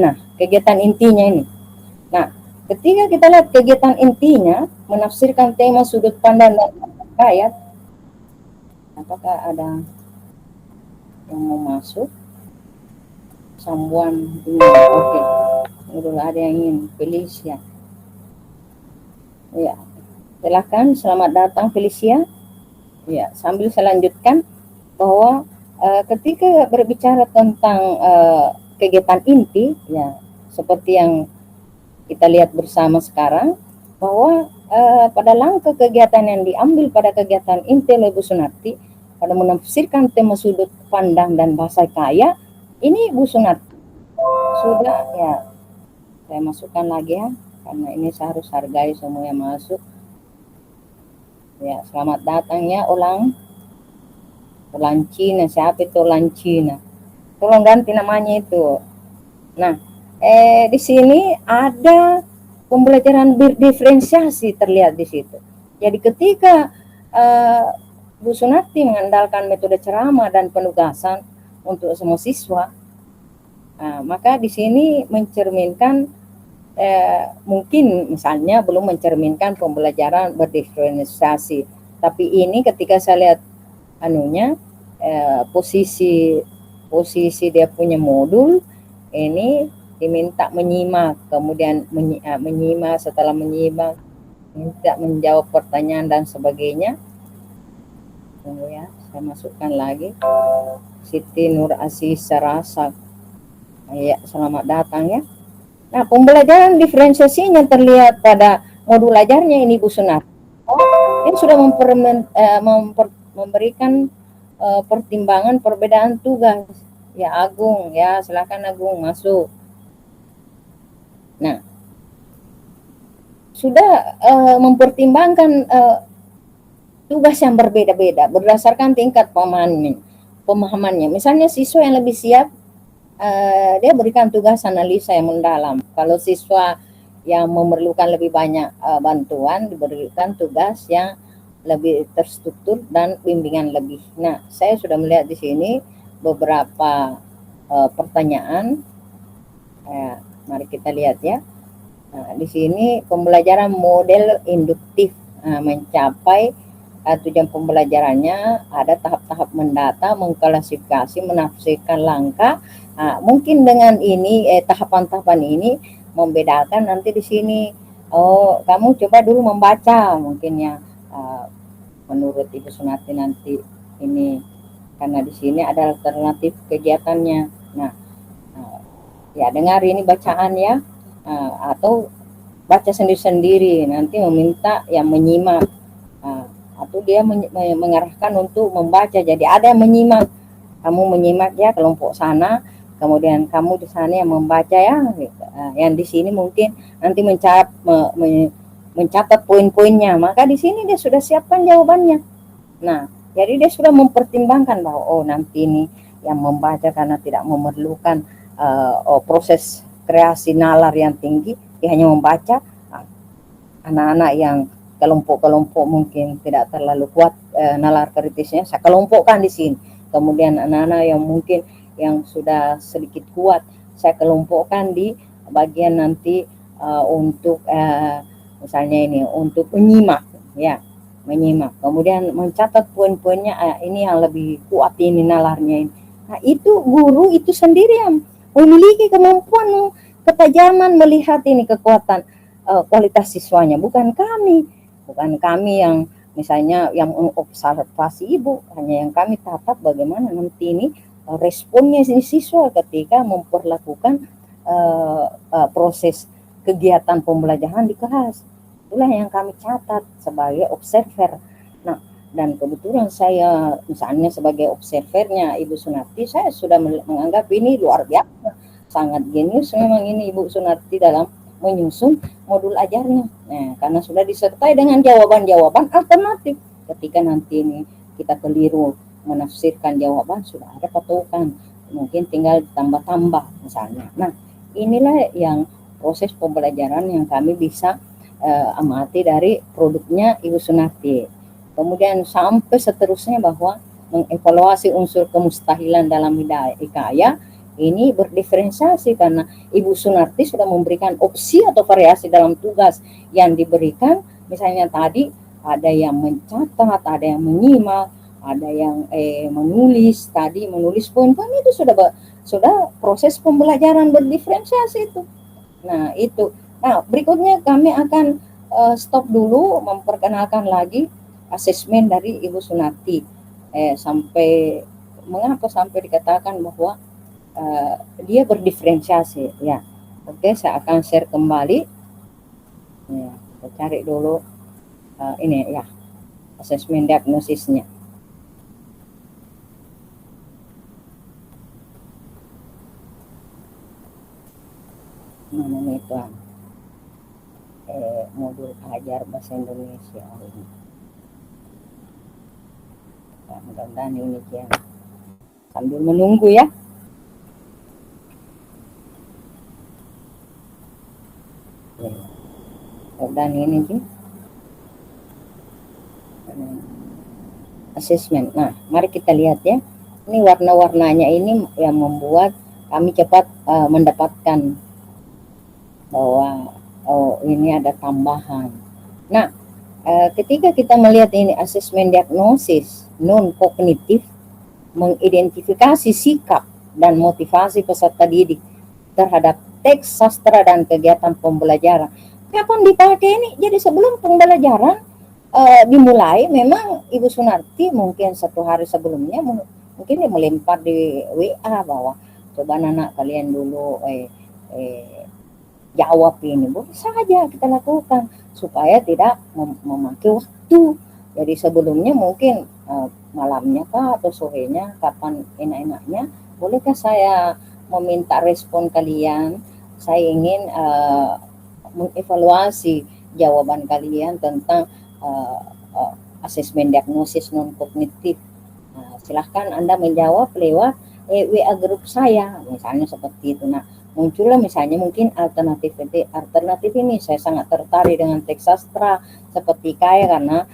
Nah, kegiatan intinya ini. Nah, ketika kita lihat kegiatan intinya menafsirkan tema sudut pandang dan ayat, apakah ada yang mau masuk? Sambuan ini, oke. Udah ada yang ingin Felicia. Ya, silakan. Selamat datang Felicia. Ya, sambil saya lanjutkan bahwa ketika berbicara tentang kegiatan inti, ya seperti yang kita lihat bersama sekarang, bahwa pada langkah kegiatan yang diambil pada kegiatan inti oleh Bu Sunarti pada menafsirkan tema sudut pandang dan bahasa kaya, ini Bu Sunarti sudah ya, saya masukkan lagi ya, karena ini saya harus hargai semua yang masuk. Ya, selamat datang ya ulang Cina. Siapa itu ulang Cina? Tolong ganti namanya itu. Nah, di sini ada pembelajaran berdiferensiasi terlihat di situ. Jadi ketika Bu Sunarti mengandalkan metode ceramah dan penugasan untuk semua siswa, maka di sini mencerminkan mungkin misalnya belum mencerminkan pembelajaran berdiferensiasi, tapi ini ketika saya lihat posisi dia punya modul ini diminta menyimak, kemudian menyimak, setelah menyimak minta menjawab pertanyaan dan sebagainya. Tunggu ya, saya masukkan lagi Siti Nur Aziz Sarasa. Ya, selamat datang ya. Nah, pembelajaran diferensiasinya terlihat pada modul ajarnya ini Bu Sunarti. Dia sudah memberikan pertimbangan perbedaan tugas. Ya Agung, ya silakan Agung masuk. Nah, sudah mempertimbangkan tugas yang berbeda-beda berdasarkan tingkat pemahamannya. Misalnya siswa yang lebih siap, dia berikan tugas analisa yang mendalam. Kalau siswa yang memerlukan lebih banyak bantuan, diberikan tugas yang lebih terstruktur dan bimbingan lebih. Nah, saya sudah melihat di sini beberapa pertanyaan. Mari kita lihat ya. Nah, di sini pembelajaran model induktif mencapai tujuan pembelajarannya ada tahap-tahap mendata, mengklasifikasi, menafsirkan langkah. Mungkin dengan ini tahapan-tahapan ini membedakan nanti di sini. Oh, kamu coba dulu membaca mungkin ya menurut Ibu Sunarti nanti ini, karena di sini ada alternatif kegiatannya. Nah, ya dengar ini bacaan ya, atau baca sendiri-sendiri, nanti meminta yang menyimak. Atau dia mengarahkan untuk membaca. Jadi ada yang menyimak, kamu menyimak ya kelompok sana, kemudian kamu di sana yang membaca ya. Yang di sini mungkin nanti mencatat poin-poinnya. Maka di sini dia sudah siapkan jawabannya. Nah, jadi dia sudah mempertimbangkan bahwa nanti ini yang membaca karena tidak memerlukan proses kreasi nalar yang tinggi, dia hanya membaca. Anak-anak yang kelompok-kelompok mungkin tidak terlalu kuat nalar kritisnya, saya kelompokkan di sini. Kemudian anak-anak yang mungkin yang sudah sedikit kuat, saya kelompokkan di bagian nanti untuk misalnya ini untuk menyimak, ya, menyimak. Kemudian mencatat poin-poinnya, ini yang lebih kuat ini nalarnya ini. Nah, itu guru itu sendiri yang memiliki kemampuan ketajaman melihat ini kekuatan kualitas siswanya, bukan kami yang misalnya yang mengobservasi ibu, hanya yang kami tatap bagaimana nanti ini responnya siswa ketika memperlakukan proses kegiatan pembelajaran di kelas. Itulah yang kami catat sebagai observer. Nah, dan kebetulan saya misalnya sebagai observernya Ibu Sunarti, saya sudah menganggap ini luar biasa, sangat jenius memang ini Ibu Sunarti dalam menyusun modul ajarnya. Nah, karena sudah disertai dengan jawaban-jawaban alternatif. Ketika nanti ini kita keliru menafsirkan jawaban, sudah ada patokan. Mungkin tinggal tambah-tambah misalnya. Nah, inilah yang proses pembelajaran yang kami bisa amati dari produknya Ibu Sunarti. Kemudian sampai seterusnya bahwa mengevaluasi unsur kemustahilan dalam hikayat ini berdiferensiasi karena Ibu Sunarti sudah memberikan opsi atau variasi dalam tugas yang diberikan. Misalnya tadi ada yang mencatat, ada yang menyimak, ada yang menulis. Tadi menulis poin-poin itu sudah proses pembelajaran berdiferensiasi itu. Nah, itu. Nah, berikutnya kami akan stop dulu memperkenalkan lagi asesmen dari Ibu Sunarti. Mengapa sampai dikatakan bahwa dia berdiferensiasi, ya. Oke, saya akan share kembali. Ya, kita cari dulu ini ya, asesmen diagnosisnya. Mana nih Tuan? Modul ajar bahasa Indonesia ini. Ya, mudah-mudahan ini ya. Sambil menunggu ya. Dan ini sih asesmen. Nah, mari kita lihat ya. Ini warna-warnanya ini yang membuat kami cepat mendapatkan bahwa ini ada tambahan. Nah, ketika kita melihat ini asesmen diagnosis non kognitif, mengidentifikasi sikap dan motivasi peserta didik terhadap teks sastra dan kegiatan pembelajaran. Kapan dipakai ini? Jadi sebelum pembelajaran dimulai, memang Ibu Sunarti mungkin 1 hari sebelumnya mungkin dia melempar di WA bahwa coba anak kalian dulu jawab ini, boleh saja kita lakukan supaya tidak memakai waktu. Jadi sebelumnya mungkin malamnya kah atau sorenya, kapan enak-enaknya, bolehkah saya meminta respon kalian? Saya ingin mengevaluasi jawaban kalian tentang asesmen diagnosis non kognitif. Silahkan Anda menjawab lewat WA grup saya, misalnya seperti itu. Nah, muncullah misalnya mungkin alternatif ini saya sangat tertarik dengan teks sastra seperti kaya karena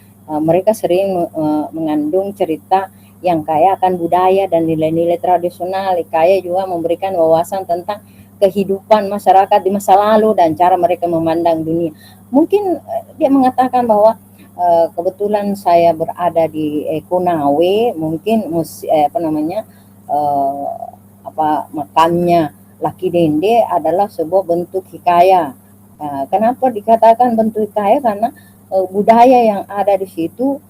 mereka sering mengandung cerita yang kaya akan budaya dan nilai-nilai tradisional. Kaya juga memberikan wawasan tentang kehidupan masyarakat di masa lalu dan cara mereka memandang dunia. Mungkin dia mengatakan bahwa kebetulan saya berada di Konawe, mungkin makamnya Laki Dende adalah sebuah bentuk hikayat. Kenapa dikatakan bentuk hikayat? Karena budaya yang ada di situ,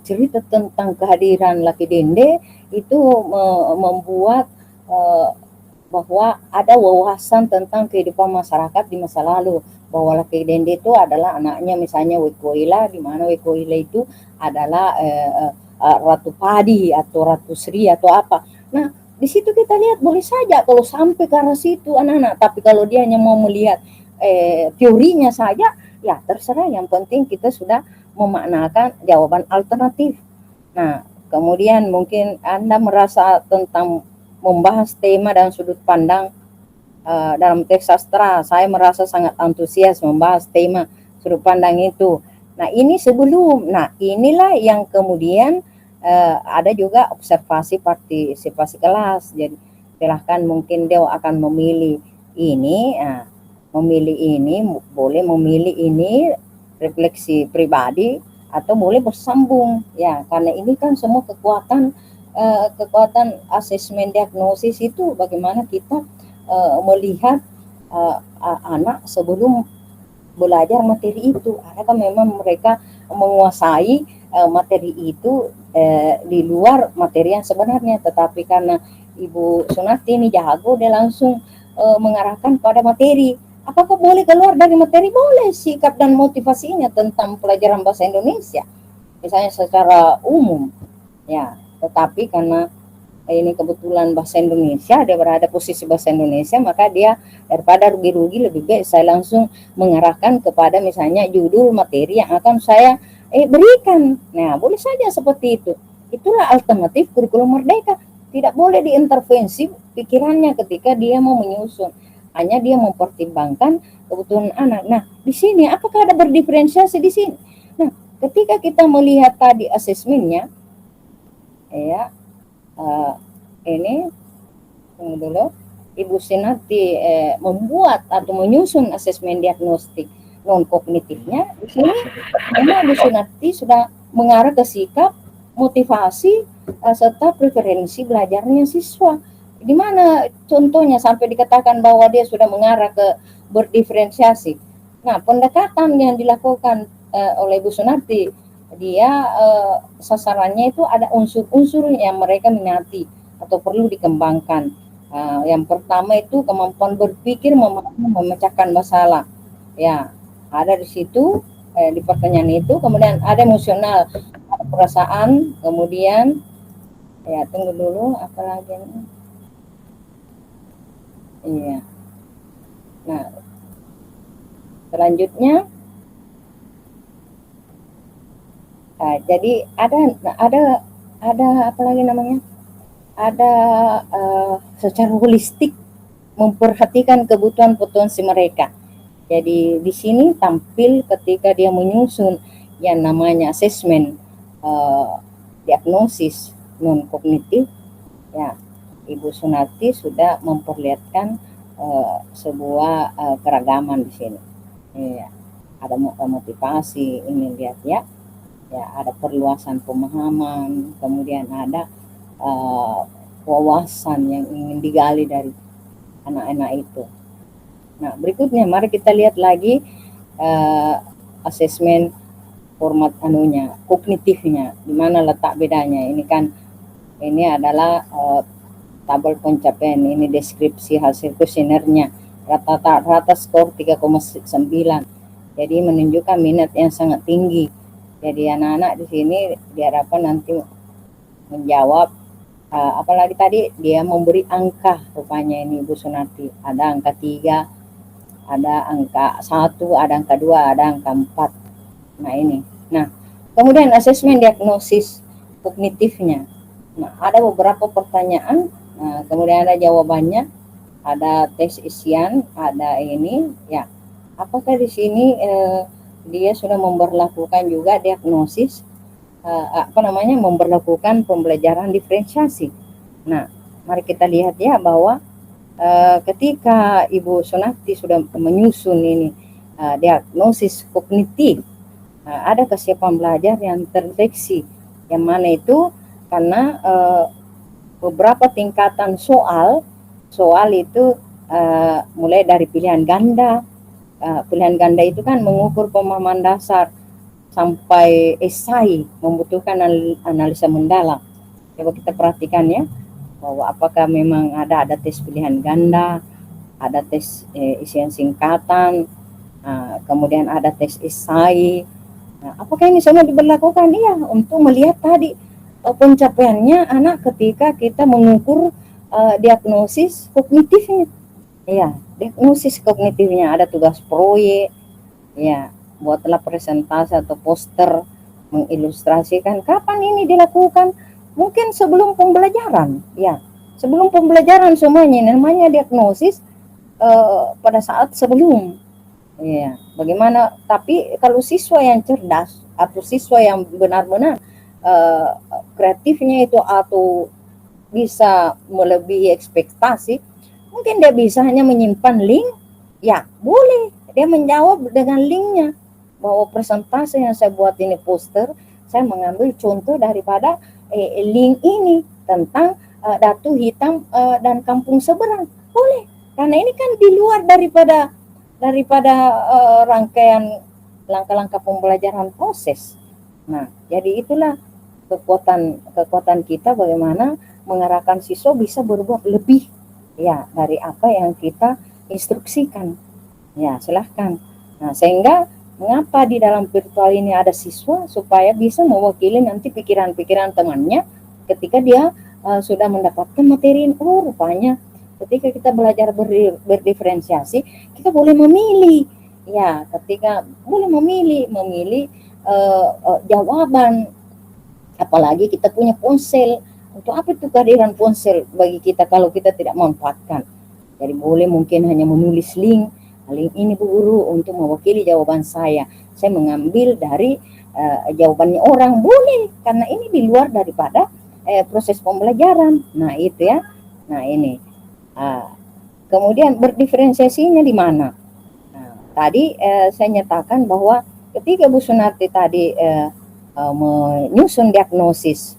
cerita tentang kehadiran Laki Dende itu membuat bahwa ada wawasan tentang kehidupan masyarakat di masa lalu, bahwa Laki Dende itu adalah anaknya misalnya Wekoila, di mana Wekoila itu adalah Ratu Padi atau Ratu Sri atau apa. Nah, di situ kita lihat boleh saja kalau sampai ke arah situ anak-anak, tapi kalau dia hanya mau melihat teorinya saja, ya terserah, yang penting kita sudah memaknakan jawaban alternatif. Nah, kemudian mungkin Anda merasa tentang membahas tema dan sudut pandang dalam teks sastra saya merasa sangat antusias membahas tema sudut pandang itu. Nah ini sebelum, nah inilah yang kemudian ada juga observasi partisipasi kelas. Jadi silahkan mungkin dia akan memilih ini, memilih ini, boleh memilih ini refleksi pribadi atau boleh bersambung ya, karena ini kan semua kekuatan asesmen diagnosis itu bagaimana kita melihat anak sebelum belajar materi itu, adakah memang mereka menguasai materi itu di luar materi yang sebenarnya, tetapi karena Ibu Sunarti ini jago, dia langsung mengarahkan pada materi. Apakah boleh keluar dari materi? Boleh, sikap dan motivasinya tentang pelajaran bahasa Indonesia misalnya secara umum ya, tetapi karena ini kebetulan bahasa Indonesia, dia berada posisi bahasa Indonesia, maka dia daripada rugi-rugi lebih baik saya langsung mengarahkan kepada misalnya judul materi yang akan saya berikan. Nah boleh saja seperti itu. Itulah alternatif kurikulum merdeka. Tidak boleh diintervensi pikirannya ketika dia mau menyusun, hanya dia mempertimbangkan kebutuhan anak. Nah di sini apakah ada berdiferensiasi di sini? Nah ketika kita melihat tadi asesmennya ya, ini tunggu dulu, Ibu Sinati membuat atau menyusun asesmen diagnostik non kognitifnya, di sini memang Ibu Sinati sudah mengarah ke sikap, motivasi serta preferensi belajarnya siswa. Di mana contohnya sampai dikatakan bahwa dia sudah mengarah ke berdiferensiasi. Nah, pendekatan yang dilakukan oleh Ibu Sunarti, dia sasarannya itu ada unsur-unsur yang mereka minati atau perlu dikembangkan. Yang pertama itu kemampuan berpikir, memecahkan masalah. Ya, ada di situ di pertanyaan itu. Kemudian ada emosional, ada perasaan. Kemudian ya tunggu dulu, apa lagi ini? Iya. Nah, selanjutnya jadi ada apa lagi namanya? Ada secara holistik memperhatikan kebutuhan potensi mereka. Jadi di sini tampil ketika dia menyusun yang namanya asesmen diagnosis non kognitif ya, Ibu Sunarti sudah memperlihatkan sebuah keragaman di sini. Ya, ada motivasi, ini lihat ya, ada perluasan pemahaman, kemudian ada wawasan yang ingin digali dari anak-anak itu. Nah berikutnya mari kita lihat lagi asesmen format kognitifnya, di mana letak bedanya. Ini kan ini adalah tabel pencapaian, ini deskripsi hasil kuesionernya, rata skor 3,9, jadi menunjukkan minat yang sangat tinggi. Jadi anak-anak di sini diharapkan nanti menjawab apalagi tadi dia memberi angka, rupanya ini Ibu Sunarti ada angka 3, ada angka 1, ada angka 2, ada angka 4. Nah ini, nah kemudian asesmen diagnosis kognitifnya. Nah ada beberapa pertanyaan, kemudian ada jawabannya, ada tes isian, ada ini ya. Apakah di sini dia sudah memperlakukan juga diagnosis memperlakukan pembelajaran diferensiasi. Nah, mari kita lihat ya bahwa ketika Ibu Sunarti sudah menyusun ini diagnosis kognitif, ada kesiapan belajar yang terdeteksi, yang mana itu karena beberapa tingkatan soal itu mulai dari pilihan ganda. Pilihan ganda itu kan mengukur pemahaman dasar sampai esai, membutuhkan analisa mendalam. Coba kita perhatikan ya, bahwa apakah memang ada tes pilihan ganda, ada tes isian singkatan, kemudian ada tes esai. Nah, apakah ini semua diberlakukan? Iya, untuk melihat tadi pencapaiannya anak ketika kita mengukur diagnosis kognitifnya. Iya, diagnosis kognitifnya, ada tugas proyek, ya, buatlah presentasi atau poster mengilustrasikan kapan ini dilakukan, mungkin sebelum pembelajaran ya, sebelum pembelajaran semuanya namanya diagnosis pada saat sebelum. Ya, bagaimana? Tapi kalau siswa yang cerdas atau siswa yang benar-benar kreatifnya itu atau bisa melebihi ekspektasi, mungkin dia bisa hanya menyimpan link, ya boleh dia menjawab dengan linknya bahwa presentasi yang saya buat ini poster, saya mengambil contoh daripada link ini tentang Datu Hitam dan Kampung Seberang, boleh, karena ini kan di luar daripada rangkaian langkah-langkah pembelajaran proses. Nah, jadi itulah kekuatan kita bagaimana mengarahkan siswa bisa berbuat lebih ya dari apa yang kita instruksikan. Ya, silahkan. Nah, sehingga mengapa di dalam virtual ini ada siswa supaya bisa mewakili nanti pikiran-pikiran temannya ketika dia sudah mendapatkan materi ini. Oh, rupanya ketika kita belajar berdiferensiasi, kita boleh memilih. Ya, ketika boleh memilih jawaban. Apalagi kita punya ponsel. Untuk apa itu kehadiran ponsel bagi kita kalau kita tidak memanfaatkan? Jadi boleh mungkin hanya menulis link ini Bu Guru untuk mewakili jawaban saya. Saya mengambil dari jawabannya orang, boleh, karena ini di luar daripada proses pembelajaran. Nah, itu ya. Nah, ini. Kemudian berdiferensiasinya di mana? Nah, tadi saya nyatakan bahwa ketika Bu Sunarti tadi menyusun diagnosis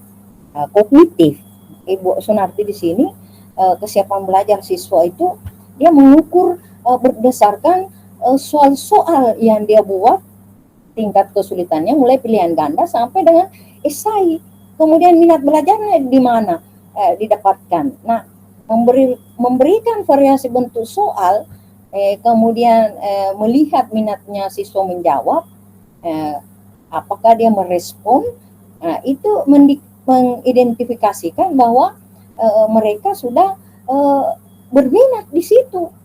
kognitif, Ibu Sunarti di sini kesiapan belajar siswa itu dia mengukur berdasarkan soal-soal yang dia buat, tingkat kesulitannya mulai pilihan ganda sampai dengan esai. Kemudian minat belajarnya di mana didapatkan. Nah, memberikan variasi bentuk soal, kemudian melihat minatnya siswa menjawab, apakah dia merespon, itu mengidentifikasikan bahwa mereka sudah berminat di situ.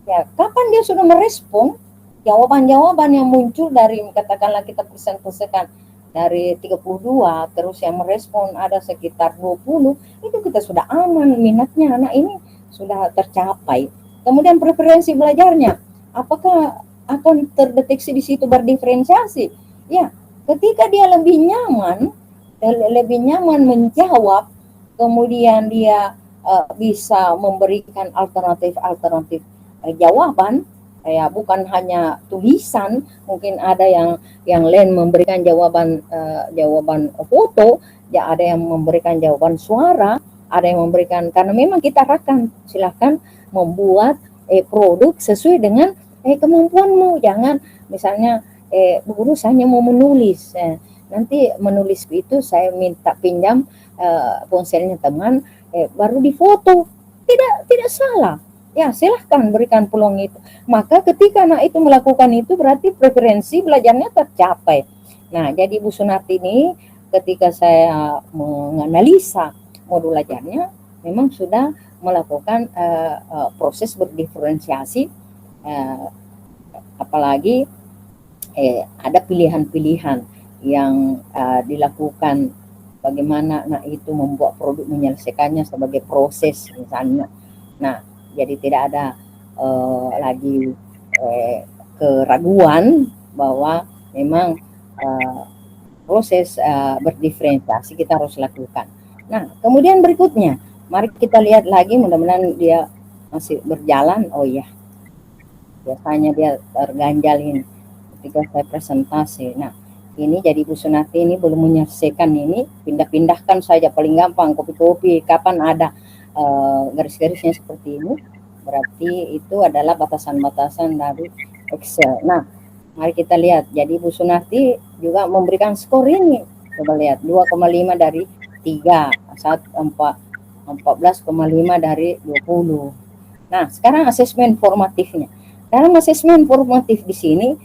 Ya, kapan dia sudah merespon, jawaban-jawaban yang muncul dari katakanlah kita persen-persenkan dari 32, terus yang merespon ada sekitar 20, itu kita sudah aman, minatnya anak ini sudah tercapai. Kemudian preferensi belajarnya, apakah akan terdeteksi di situ berdiferensiasi? Ya, ketika dia lebih nyaman menjawab, kemudian dia bisa memberikan alternatif jawaban, ya bukan hanya tulisan, mungkin ada yang lain memberikan jawaban foto, ya ada yang memberikan jawaban suara, ada yang memberikan, karena memang kita akan silahkan membuat produk sesuai dengan kemampuanmu. Jangan misalnya Bu Guru hanya mau menulis, nanti menulis itu saya minta pinjam ponselnya teman, baru difoto, tidak salah. Ya, silahkan berikan peluang itu. Maka ketika anak itu melakukan itu berarti preferensi belajarnya tercapai. Nah, jadi Bu Sunarti ini ketika saya menganalisa modul belajarnya memang sudah melakukan proses berdiferensiasi, apalagi ada pilihan-pilihan yang dilakukan bagaimana anak itu membuat produk, menyelesaikannya sebagai proses misalnya. Nah, jadi tidak ada lagi keraguan bahwa memang proses berdiferensiasi kita harus lakukan. Nah, kemudian berikutnya, mari kita lihat lagi, mudah-mudahan dia masih berjalan. Oh ya, biasanya dia terganjal ini ketika saya presentasi. Nah, ini jadi Bu Sunarti ini belum menyelesaikan ini, pindah-pindahkan saja paling gampang, copy-copy, kapan ada garis-garisnya seperti ini, berarti itu adalah batasan-batasan dari Excel. Nah, mari kita lihat, jadi Bu Sunarti juga memberikan skor ini, coba lihat, 2,5 dari 3, 14,5 dari 20. Nah, sekarang asesmen formatifnya. Dalam asesmen formatif di sini,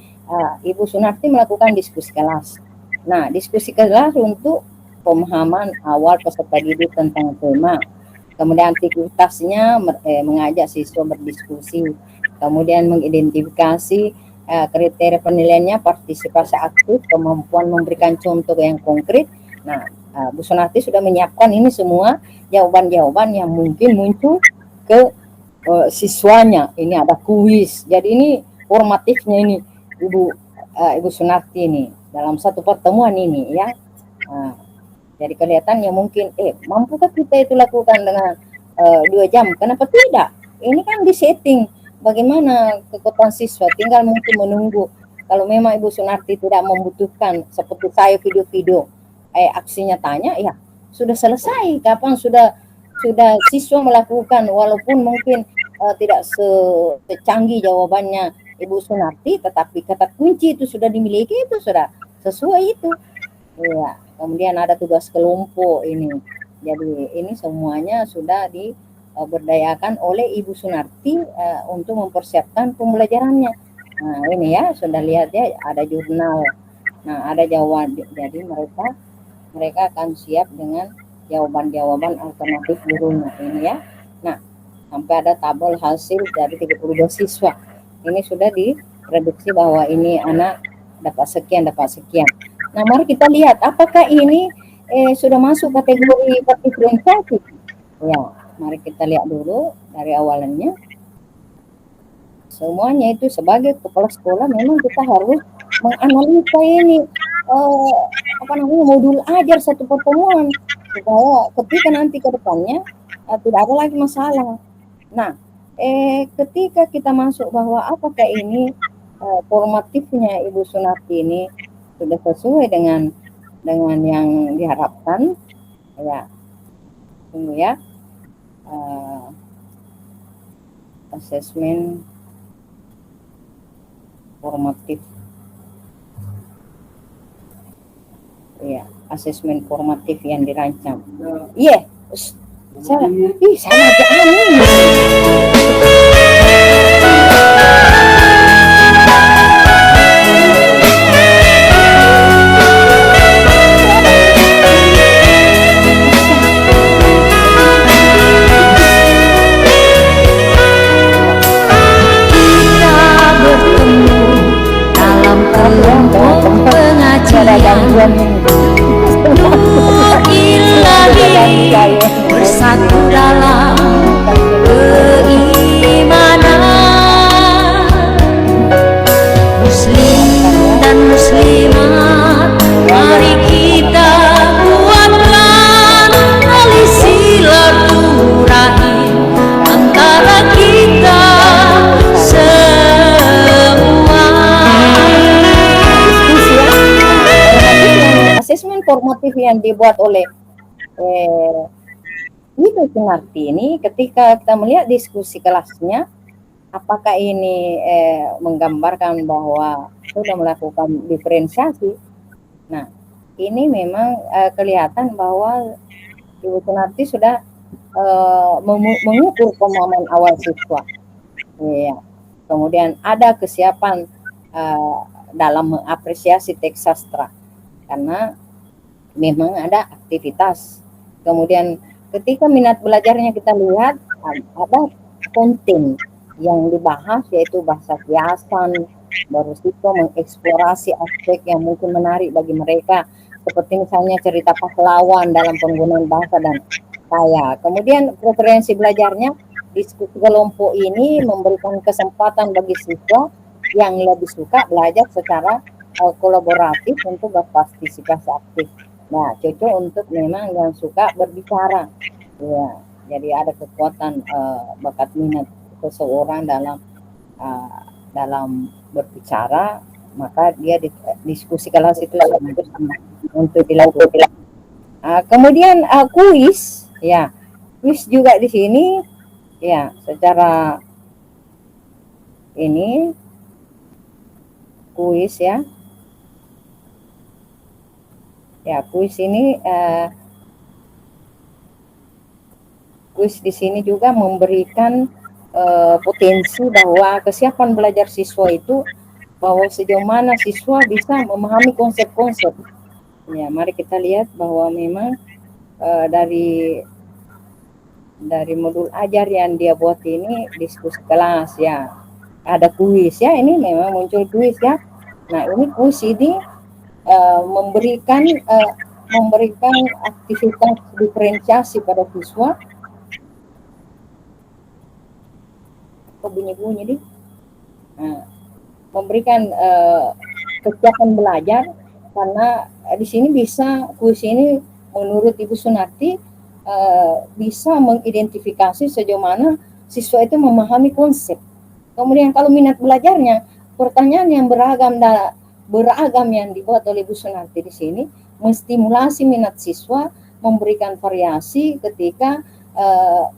Ibu Sunarti melakukan diskusi kelas. Nah, diskusi kelas untuk pemahaman awal peserta didik tentang tema. Kemudian aktivitasnya mengajak siswa berdiskusi. Kemudian mengidentifikasi kriteria penilaiannya, partisipasi aktif, kemampuan memberikan contoh yang konkret. Nah, Bu Sunarti sudah menyiapkan ini semua jawaban-jawaban yang mungkin muncul ke siswanya, ini ada kuis. Jadi ini formatifnya ini Ibu Sunarti ini dalam satu pertemuan ini ya. Nah, jadi kelihatannya mungkin mampukah kita itu lakukan dengan 2 jam? Kenapa tidak? Ini kan di setting bagaimana kekuatan siswa, tinggal mungkin menunggu. Kalau memang Ibu Sunarti tidak membutuhkan seperti saya video-video aksi nyatanya, ya sudah selesai. Kapan sudah siswa melakukan, walaupun mungkin tidak secanggih jawabannya Ibu Sunarti, tetapi kata kunci itu sudah dimiliki, itu sudah sesuai itu. Ya, kemudian ada tugas kelompok ini. Jadi ini semuanya sudah diberdayakan oleh Ibu Sunarti untuk mempersiapkan pembelajarannya. Nah, ini ya sudah lihat ya, ada jurnal. Nah, ada jawaban. Jadi mereka akan siap dengan jawaban-jawaban alternatif gurunya ini ya. Nah, sampai ada tabel hasil dari 32 siswa. Ini sudah diprediksi bahwa ini anak dapat sekian, dapat sekian. Nah, mari kita lihat apakah ini sudah masuk kategori diferensiasi. Ya, mari kita lihat dulu dari awalannya. Semuanya itu sebagai kepala sekolah memang kita harus menganalisa ini modul ajar satu pertemuan supaya ketika nanti ke depannya tidak ada lagi masalah. Nah, ketika kita masuk bahwa apakah ini formatifnya Ibu Sunarti ini sudah sesuai dengan yang diharapkan, ya tunggu ya, asesmen formatif, ya asesmen formatif yang dirancang. Iya, saya aja aneh. Bersatu dalam keimanan, Muslim dan Muslimat, mari kita kuatkan tali silaturahim antara kita semua. Asesmen formatif yang dibuat oleh Ibu Sunarti ini, ketika kita melihat diskusi kelasnya, apakah ini menggambarkan bahwa sudah melakukan diferensiasi. Nah, ini memang kelihatan bahwa Ibu Sunarti sudah mengukur pemahaman awal siswa. Ya. Kemudian ada kesiapan dalam mengapresiasi teks sastra, karena memang ada aktivitas. Kemudian ketika minat belajarnya kita lihat ada konten yang dibahas, yaitu bahasa kiasan, baru siswa mengeksplorasi aspek yang mungkin menarik bagi mereka, seperti misalnya cerita pahlawan dalam penggunaan bahasa dan saya. Kemudian preferensi belajarnya, diskusi kelompok ini memberikan kesempatan bagi siswa yang lebih suka belajar secara kolaboratif untuk berpartisipasi aktif. Nah, cocok untuk memang yang suka berbicara. Ya, jadi ada kekuatan bakat minat seseorang dalam berbicara, maka dia diskusi kelas itu untuk dilakukan. Kemudian kuis, ya, kuis juga di sini, ya, secara ini kuis ya. Ya, kuis ini kuis di sini juga memberikan potensi bahwa kesiapan belajar siswa itu, bahwa sejauh mana siswa bisa memahami konsep-konsep. Ya, mari kita lihat bahwa memang dari modul ajar yang dia buat ini diskusi kelas ya. Ada kuis ya, ini memang muncul kuis ya. Nah, ini kuis ini memberikan aktivitas diferensiasi pada siswa kok bunyi-bunyi deh. Nah, memberikan kesiapan belajar karena di sini bisa kuis ini menurut Ibu Sunarti bisa mengidentifikasi sejauh mana siswa itu memahami konsep. Kemudian kalau minat belajarnya, pertanyaan yang beragam yang dibuat oleh Ibu Sunarti di sini menstimulasi minat siswa, memberikan variasi ketika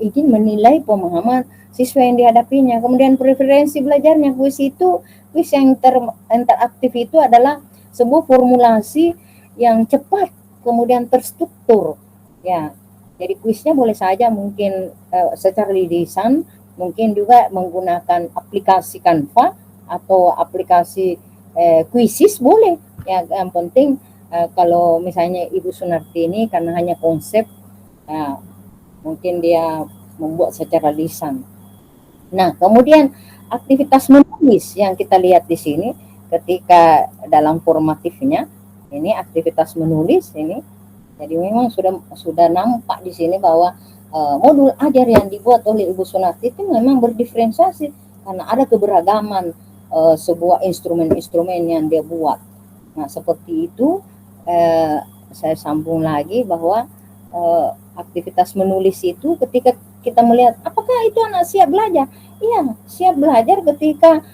ingin menilai pemahaman siswa yang dihadapinya. Kemudian preferensi belajarnya, kuis yang interaktif itu adalah sebuah formulasi yang cepat kemudian terstruktur. Ya, jadi kuisnya boleh saja mungkin secara lisan, mungkin juga menggunakan aplikasi Canva atau aplikasi Quizzes boleh. Ya, yang penting kalau misalnya Ibu Sunarti ini karena hanya konsep, mungkin dia membuat secara lisan. Nah, kemudian aktivitas menulis yang kita lihat di sini ketika dalam formatifnya, ini aktivitas menulis ini. Jadi memang sudah nampak di sini bahwa modul ajar yang dibuat oleh Ibu Sunarti itu memang berdiferensiasi karena ada keberagaman sebuah instrumen-instrumen yang dia buat. Nah, seperti itu saya sambung lagi bahwa aktivitas menulis itu ketika kita melihat apakah itu anak siap belajar. Iya, siap belajar ketika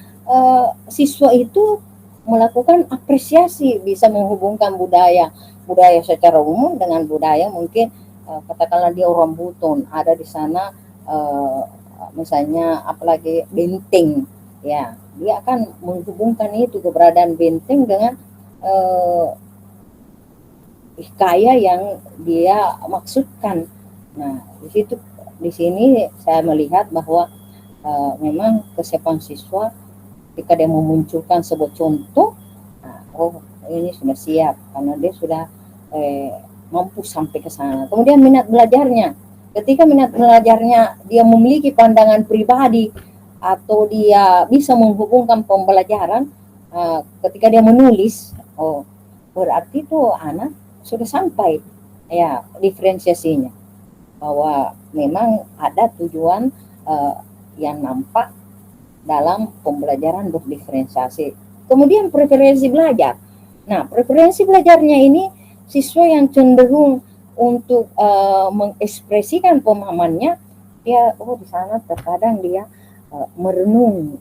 siswa itu melakukan apresiasi, bisa menghubungkan budaya secara umum dengan budaya mungkin katakanlah dia orang Buton, ada di sana misalnya apalagi benteng, ya dia akan menghubungkan itu keberadaan benteng dengan hikayat yang dia maksudkan. Nah, di sini saya melihat bahwa memang kesiapan siswa ketika dia memunculkan sebuah contoh, oh ini sudah siap karena dia sudah mampu sampai ke sana. Kemudian minat belajarnya, ketika minat belajarnya dia memiliki pandangan pribadi atau dia bisa menghubungkan pembelajaran ketika dia menulis, oh berarti itu anak sudah sampai ya diferensiasinya bahwa memang ada tujuan yang nampak dalam pembelajaran berdiferensiasi. Kemudian preferensi belajar. Nah, preferensi belajarnya ini siswa yang cenderung untuk mengekspresikan pemahamannya, dia di sana terkadang dia merenung,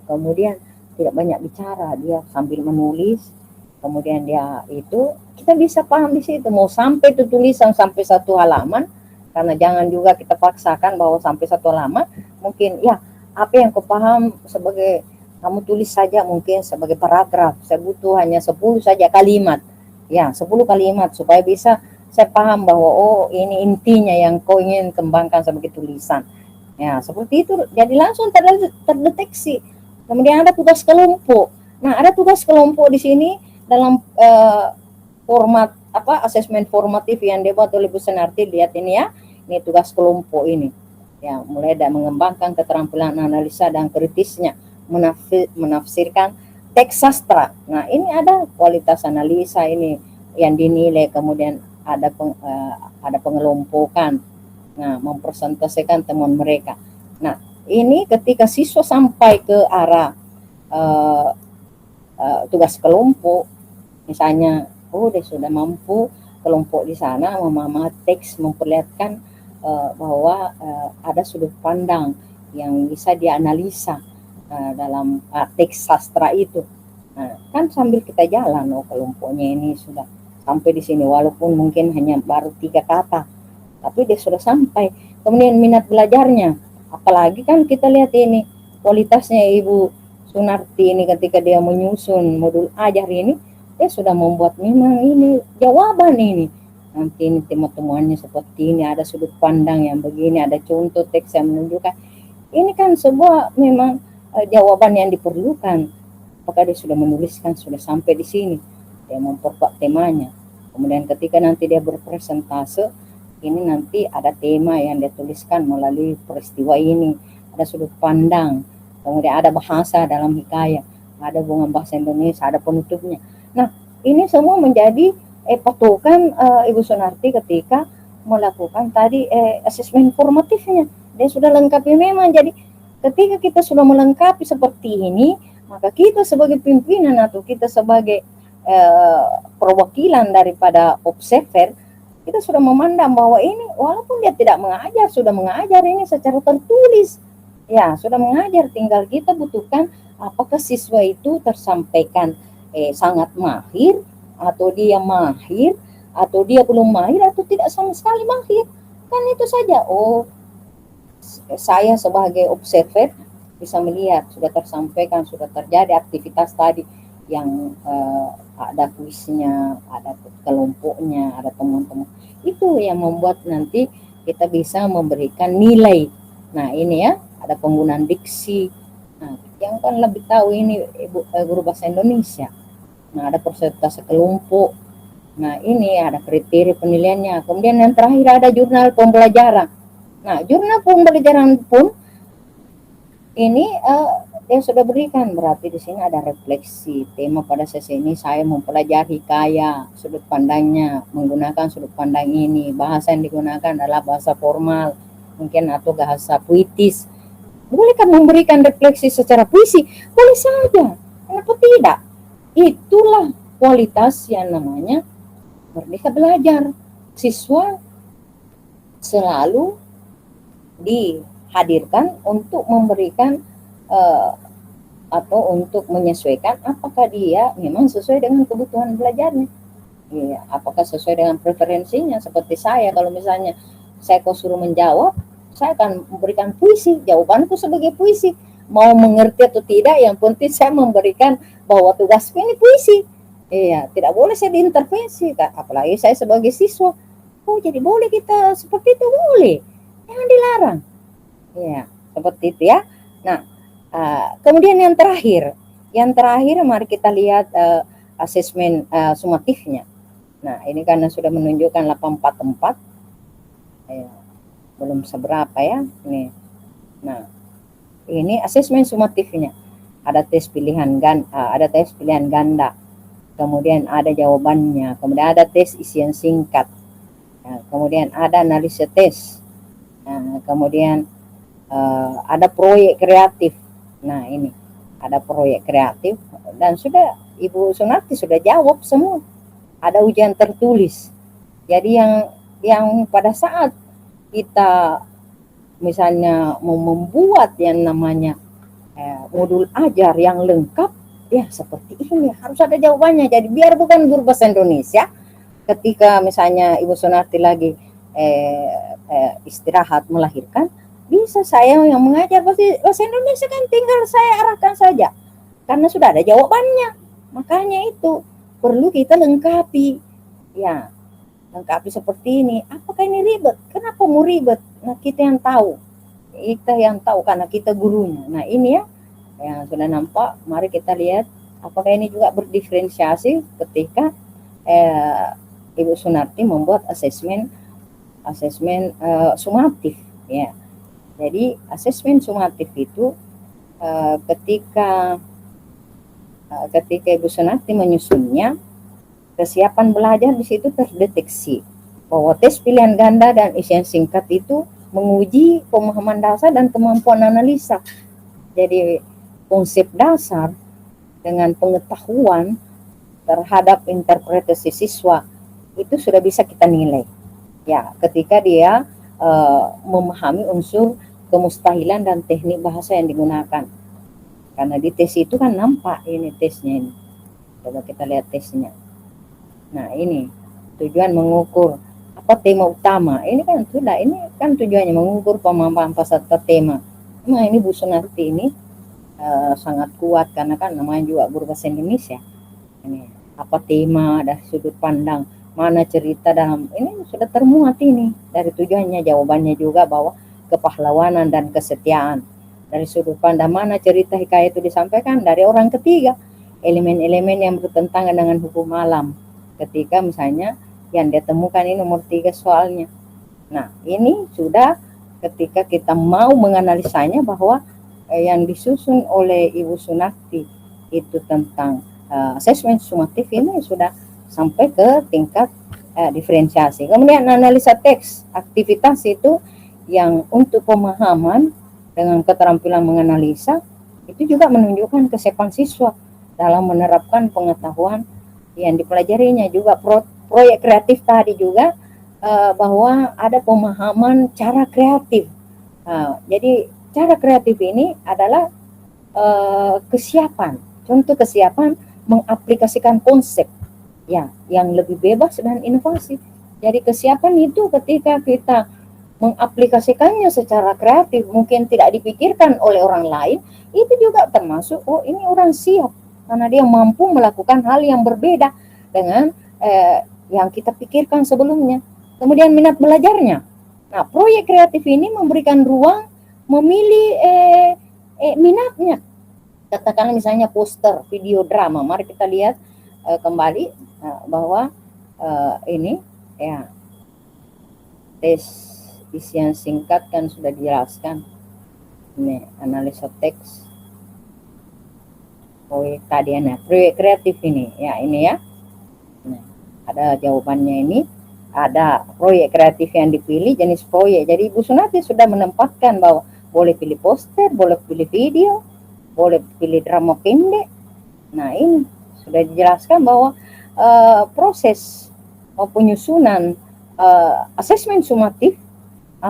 kemudian tidak banyak bicara, dia sambil menulis, kemudian dia itu kita bisa paham di situ mau sampai itu tulisan sampai 1 halaman, karena jangan juga kita paksakan bahwa sampai 1 halaman, mungkin ya apa yang kau paham sebagai kamu tulis saja mungkin sebagai paragraf, saya butuh hanya 10 saja kalimat, ya 10 kalimat supaya bisa saya paham bahwa oh ini intinya yang kau ingin kembangkan sebagai tulisan, ya seperti itu, jadi langsung terdeteksi. Kemudian ada tugas kelompok. Nah, ada tugas kelompok di sini dalam format asesmen formatif yang dibuat oleh Bu Sunarti. Lihat ini ya, ini tugas kelompok ini ya, mulai dari mengembangkan keterampilan analisa dan kritisnya, menafsirkan teks sastra. Nah, ini ada kualitas analisa ini yang dinilai, kemudian ada pengelompokan, nah mempresentasikan temuan mereka. Nah, ini ketika siswa sampai ke arah tugas kelompok, misalnya dia sudah mampu kelompok di sana memahami teks, memperlihatkan bahwa ada sudut pandang yang bisa dianalisa dalam teks sastra itu. Nah, kan sambil kita jalan, kelompoknya ini sudah sampai di sini walaupun mungkin hanya baru 3 kata, tapi dia sudah sampai. Kemudian minat belajarnya, apalagi kan kita lihat ini kualitasnya Ibu Sunarti ini ketika dia menyusun modul ajar ini, dia sudah membuat memang ini jawaban ini. Nanti ini temuannya seperti ini, ada sudut pandang yang begini, ada contoh teks yang menunjukkan. Ini kan sebuah memang jawaban yang diperlukan. Apakah dia sudah menuliskan, sudah sampai di sini, dia memperkuat temanya. Kemudian ketika nanti dia berpresentase, ini nanti ada tema yang dia tuliskan melalui peristiwa ini, ada sudut pandang, kemudian ada bahasa dalam hikayat, ada hubungan bahasa Indonesia, ada penutupnya. Nah, ini semua menjadi patokan Ibu Sunarti ketika melakukan tadi asesmen formatifnya. Dia sudah lengkapi memang, jadi ketika kita sudah melengkapi seperti ini, maka kita sebagai pimpinan atau kita sebagai perwakilan daripada observer, kita sudah memandang bahwa ini walaupun dia tidak mengajar, sudah mengajar ini secara tertulis. Ya, sudah mengajar, tinggal kita butuhkan apakah siswa itu tersampaikan sangat mahir, atau dia mahir, atau dia belum mahir, atau tidak sama sekali mahir. Kan itu saja. Oh, saya sebagai observer bisa melihat sudah tersampaikan, sudah terjadi aktivitas tadi yang ada kuisnya, ada kelompoknya, ada teman-teman. Itu yang membuat nanti kita bisa memberikan nilai. Nah, ini ya, ada penggunaan diksi. Nah, yang kan lebih tahu ini guru bahasa Indonesia. Nah, ada persentase kelompok. Nah, ini ada kriteria penilaiannya. Kemudian yang terakhir ada jurnal pembelajaran. Nah, jurnal pembelajaran pun ini yang sudah berikan, berarti di sini ada refleksi. Tema pada sesi ini saya mempelajari hikayat, sudut pandangnya, menggunakan sudut pandang ini. Bahasa yang digunakan adalah bahasa formal, mungkin atau bahasa puitis. Bolehkah memberikan refleksi secara puisi? Boleh saja, kenapa tidak? Itulah kualitas yang namanya merdeka belajar. Siswa selalu dihadirkan untuk memberikan atau untuk menyesuaikan apakah dia memang sesuai dengan kebutuhan belajarnya. Ya, apakah sesuai dengan preferensinya. Seperti saya, kalau misalnya saya kau suruh menjawab, saya akan memberikan puisi, jawabanku sebagai puisi. Mau mengerti atau tidak, yang penting saya memberikan bahwa tugasku ini puisi. Iya, tidak boleh saya diintervensi, apalagi saya sebagai siswa. Oh, jadi boleh kita seperti itu? Boleh, jangan dilarang. Ya, seperti itu ya. Nah, kemudian yang terakhir mari kita lihat asesmen sumatifnya. Nah, ini karena sudah menunjukkan 844, belum seberapa ya ini. Nah, ini asesmen sumatifnya. Ada tes pilihan ganda, kemudian ada jawabannya, kemudian ada tes isian singkat, kemudian ada analisis tes, kemudian ada proyek kreatif. Nah, ini ada proyek kreatif dan sudah Ibu Sunarti sudah jawab semua. Ada ujian tertulis. Jadi yang pada saat kita misalnya mau membuat yang namanya modul ajar yang lengkap, ya seperti ini harus ada jawabannya. Jadi biar bukan guru bahasa Indonesia ketika misalnya Ibu Sunarti lagi istirahat melahirkan, bisa saya yang mengajar bahasa Indonesia kan tinggal saya arahkan saja karena sudah ada jawabannya. Makanya itu perlu kita lengkapi, ya, lengkapi seperti ini. Apakah ini ribet? Kenapa mau ribet? Nah, kita yang tahu karena kita gurunya. Nah, ini ya yang sudah nampak. Mari kita lihat apakah ini juga berdiferensiasi ketika Ibu Sunarti membuat asesmen sumatif, ya. Jadi asesmen sumatif itu ketika Ibu Sunarti menyusunnya, kesiapan belajar di situ terdeteksi bahwa tes pilihan ganda dan isian singkat itu menguji pemahaman dasar dan kemampuan analisa. Jadi konsep dasar dengan pengetahuan terhadap interpretasi siswa itu sudah bisa kita nilai. Ya, ketika dia memahami unsur kemustahilan dan teknik bahasa yang digunakan. Karena di tes itu kan nampak ini tesnya ini. Coba kita lihat tesnya. Nah, ini tujuan mengukur apa tema utama. Ini kan sudah, ini kan tujuannya mengukur pemahaman peserta tema. Nah, ini Bu Sunarti ini sangat kuat karena kan namanya juga guru bahasa Indonesia. Ini apa tema, dari sudut pandang, mana cerita dalam ini sudah termuat ini dari tujuannya, jawabannya juga bahwa kepahlawanan dan kesetiaan. Dari sudut pandang mana cerita hikayat itu disampaikan dari orang ketiga, elemen-elemen yang bertentangan dengan hukum alam. Ketika misalnya yang dia temukan ini nomor 3 soalnya. Nah, ini sudah ketika kita mau menganalisanya bahwa yang disusun oleh Ibu Sunarti itu tentang asesmen sumatif ini sudah sampai ke tingkat diferensiasi. Kemudian analisa teks, aktivitas itu yang untuk pemahaman dengan keterampilan menganalisa, itu juga menunjukkan kesiapan siswa dalam menerapkan pengetahuan yang dipelajarinya. Juga proyek kreatif tadi juga bahwa ada pemahaman cara kreatif. Jadi cara kreatif ini adalah kesiapan, contoh kesiapan mengaplikasikan konsep ya yang lebih bebas dan inovasi. Jadi kesiapan itu ketika kita mengaplikasikannya secara kreatif, mungkin tidak dipikirkan oleh orang lain, itu juga termasuk, oh ini orang siap karena dia mampu melakukan hal yang berbeda dengan yang kita pikirkan sebelumnya. Kemudian minat belajarnya. Nah, proyek kreatif ini memberikan ruang memilih minatnya. Katakan misalnya poster, video drama. Mari kita lihat kembali bahwa ini ya tes isian singkat kan sudah dijelaskan. Ini analisa teks. Proyek tadi proyek kreatif ini ya, ini ya. Nah, ada jawabannya ini. Ada proyek kreatif yang dipilih, jenis proyek. Jadi Ibu Sunati sudah menempatkan bahwa boleh pilih poster, boleh pilih video, boleh pilih drama pendek. Nah, ini sudah dijelaskan bahwa proses penyusunan asesmen sumatif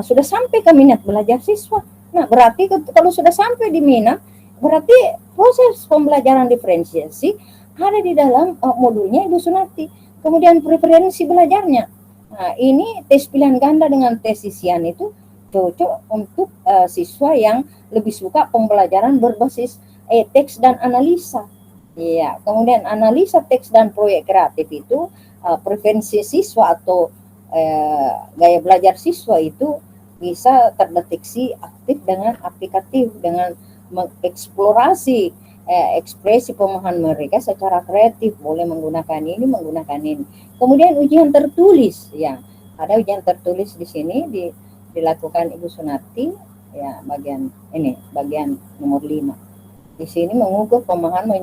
sudah sampai ke minat belajar siswa. Nah, berarti kalau sudah sampai di minat, berarti proses pembelajaran diferensiasi ada di dalam modulnya Ibu Sunati. Kemudian preferensi belajarnya. Nah, ini tes pilihan ganda dengan tes isian itu cocok untuk siswa yang lebih suka pembelajaran berbasis teks dan analisa. Iya, kemudian analisa teks dan proyek kreatif itu preferensi siswa atau gaya belajar siswa itu bisa terdeteksi aktif dengan aplikatif, dengan mengeksplorasi ekspresi pemahaman mereka secara kreatif, boleh menggunakan ini, menggunakan ini. Kemudian ujian tertulis, ya ada ujian tertulis di sini dilakukan Ibu Sunati, ya bagian ini, bagian nomor 5. Di sini mengukur pemahaman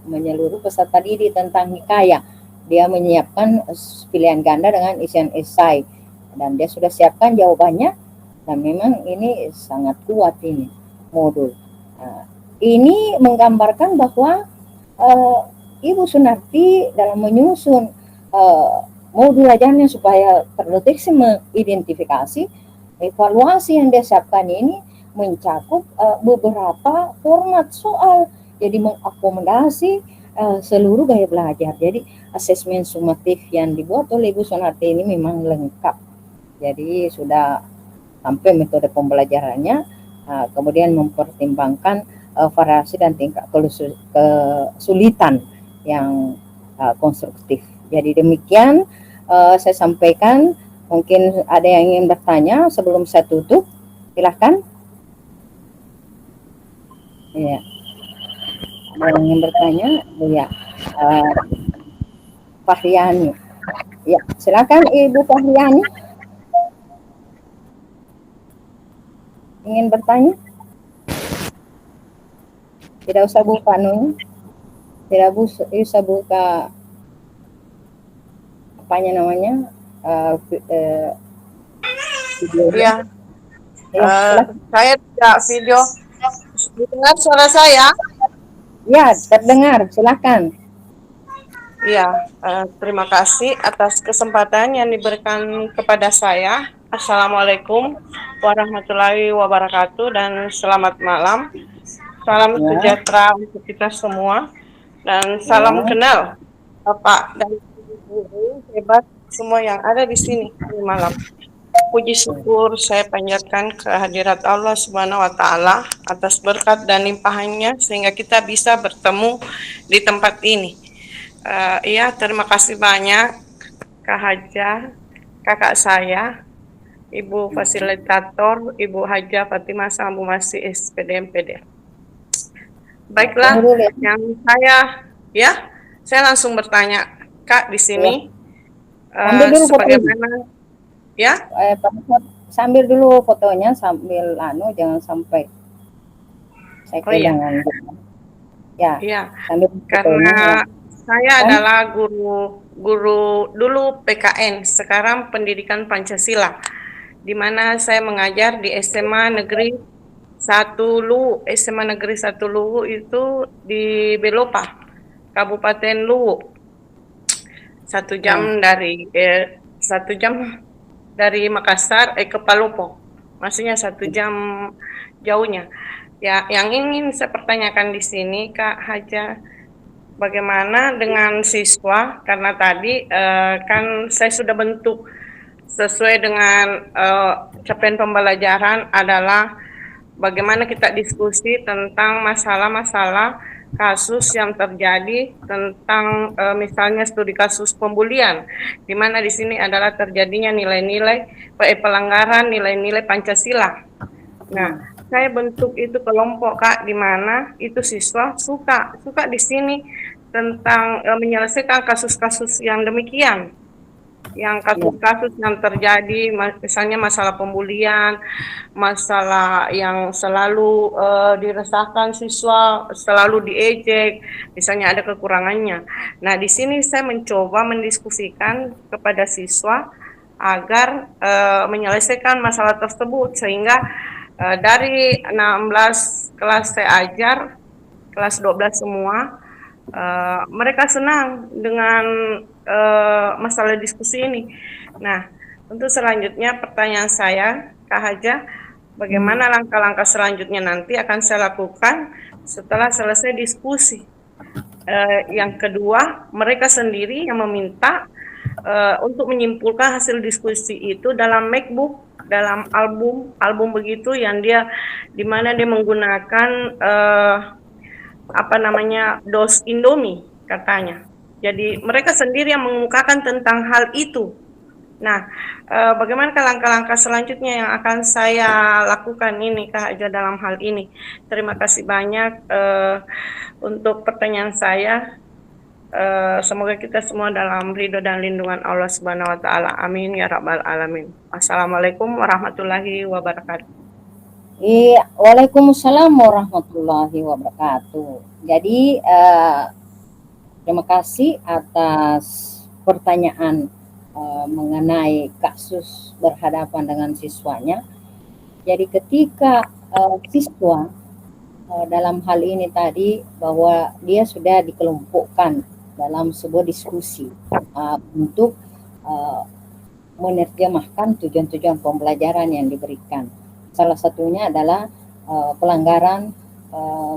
menyeluruh peserta didik tentang hikayat. Dia menyiapkan pilihan ganda dengan isian esai dan dia sudah siapkan jawabannya, dan memang ini sangat kuat ini modul. Ini menggambarkan bahwa Ibu Sunarti dalam menyusun modul ajarnya supaya terdeteksi mengidentifikasi evaluasi yang dia siapkan ini mencakup beberapa format soal, jadi mengakomodasi seluruh gaya belajar. Jadi asesmen sumatif yang dibuat oleh Ibu Sunarti ini memang lengkap. Jadi sudah sampai metode pembelajarannya, kemudian mempertimbangkan variasi dan tingkat kesulitan yang konstruktif. Jadi demikian saya sampaikan. Mungkin ada yang ingin bertanya sebelum saya tutup, silahkan. Ya, ada yang ingin bertanya, ya, Fahriani. Ya, silakan Ibu Fahriani. Ingin bertanya? Tidak usah buka tidak usah buka apanya namanya video. Ya, Ya, saya tidak video. Dengar suara saya? Ya, terdengar. Silakan. Ya, terima kasih atas kesempatan yang diberikan kepada saya. Assalamualaikum warahmatullahi wabarakatuh dan selamat malam. Salam sejahtera untuk kita semua dan salam kenal Bapak dan Ibu hebat semua yang ada di sini di malam. Puji syukur saya panjatkan kehadirat Allah Subhanahu wa Ta'ala atas berkat dan limpahannya sehingga kita bisa bertemu di tempat ini. Iya, terima kasih banyak Kak Haja, kakak saya, Ibu Fasilitator, Ibu Haja Fatimah Sambumasi SPD MPD. Baiklah, yang saya langsung bertanya, Kak di sini, sebagaimana ya? Sambil dulu fotonya, sambil jangan sampai saya kehilangan. Ya, karena saya adalah guru dulu PKN, sekarang pendidikan Pancasila, di mana saya mengajar di SMA Negeri Satu Luwu, SMA Negeri 1 Luwu itu di Belopa, Kabupaten Luwu. 1 jam dari 1 jam dari Makassar ke Palopo. Maksudnya 1 jam jauhnya. Ya, yang ingin saya pertanyakan di sini, Kak Haja, bagaimana dengan siswa? Karena tadi kan saya sudah bentuk sesuai dengan capaian pembelajaran adalah bagaimana kita diskusi tentang masalah-masalah kasus yang terjadi tentang misalnya studi kasus pembulian, di mana di sini adalah terjadinya nilai-nilai pelanggaran nilai-nilai Pancasila. Nah, saya bentuk itu kelompok Kak, di mana itu siswa suka di sini tentang menyelesaikan kasus-kasus yang demikian, yang kasus-kasus yang terjadi, misalnya masalah pembulian, masalah yang selalu diresahkan siswa, selalu diejek, misalnya ada kekurangannya. Nah, di sini saya mencoba mendiskusikan kepada siswa agar menyelesaikan masalah tersebut, sehingga dari 16 kelas saya ajar, kelas 12 semua, mereka senang dengan masalah diskusi ini. Nah, untuk selanjutnya pertanyaan saya, Kak Haja, bagaimana langkah-langkah selanjutnya nanti akan saya lakukan setelah selesai diskusi? Yang kedua, mereka sendiri yang meminta untuk menyimpulkan hasil diskusi itu dalam MacBook, dalam album begitu, yang di mana dia menggunakan dos Indomie katanya. Jadi mereka sendiri yang mengemukakan tentang hal itu. Nah, bagaimana langkah-langkah selanjutnya yang akan saya lakukan ini, Kak Haja, dalam hal ini? Terima kasih banyak untuk pertanyaan saya. Semoga kita semua dalam ridho dan lindungan Allah Subhanahu wa Ta'ala. Amin ya Rabbal Alamin. Assalamualaikum warahmatullahi wabarakatuh. Waalaikumsalam warahmatullahi wabarakatuh. Jadi terima kasih atas pertanyaan mengenai kasus berhadapan dengan siswanya. Jadi ketika siswa dalam hal ini tadi bahwa dia sudah dikelompokkan dalam sebuah diskusi untuk menerjemahkan tujuan-tujuan pembelajaran yang diberikan. Salah satunya adalah pelanggaran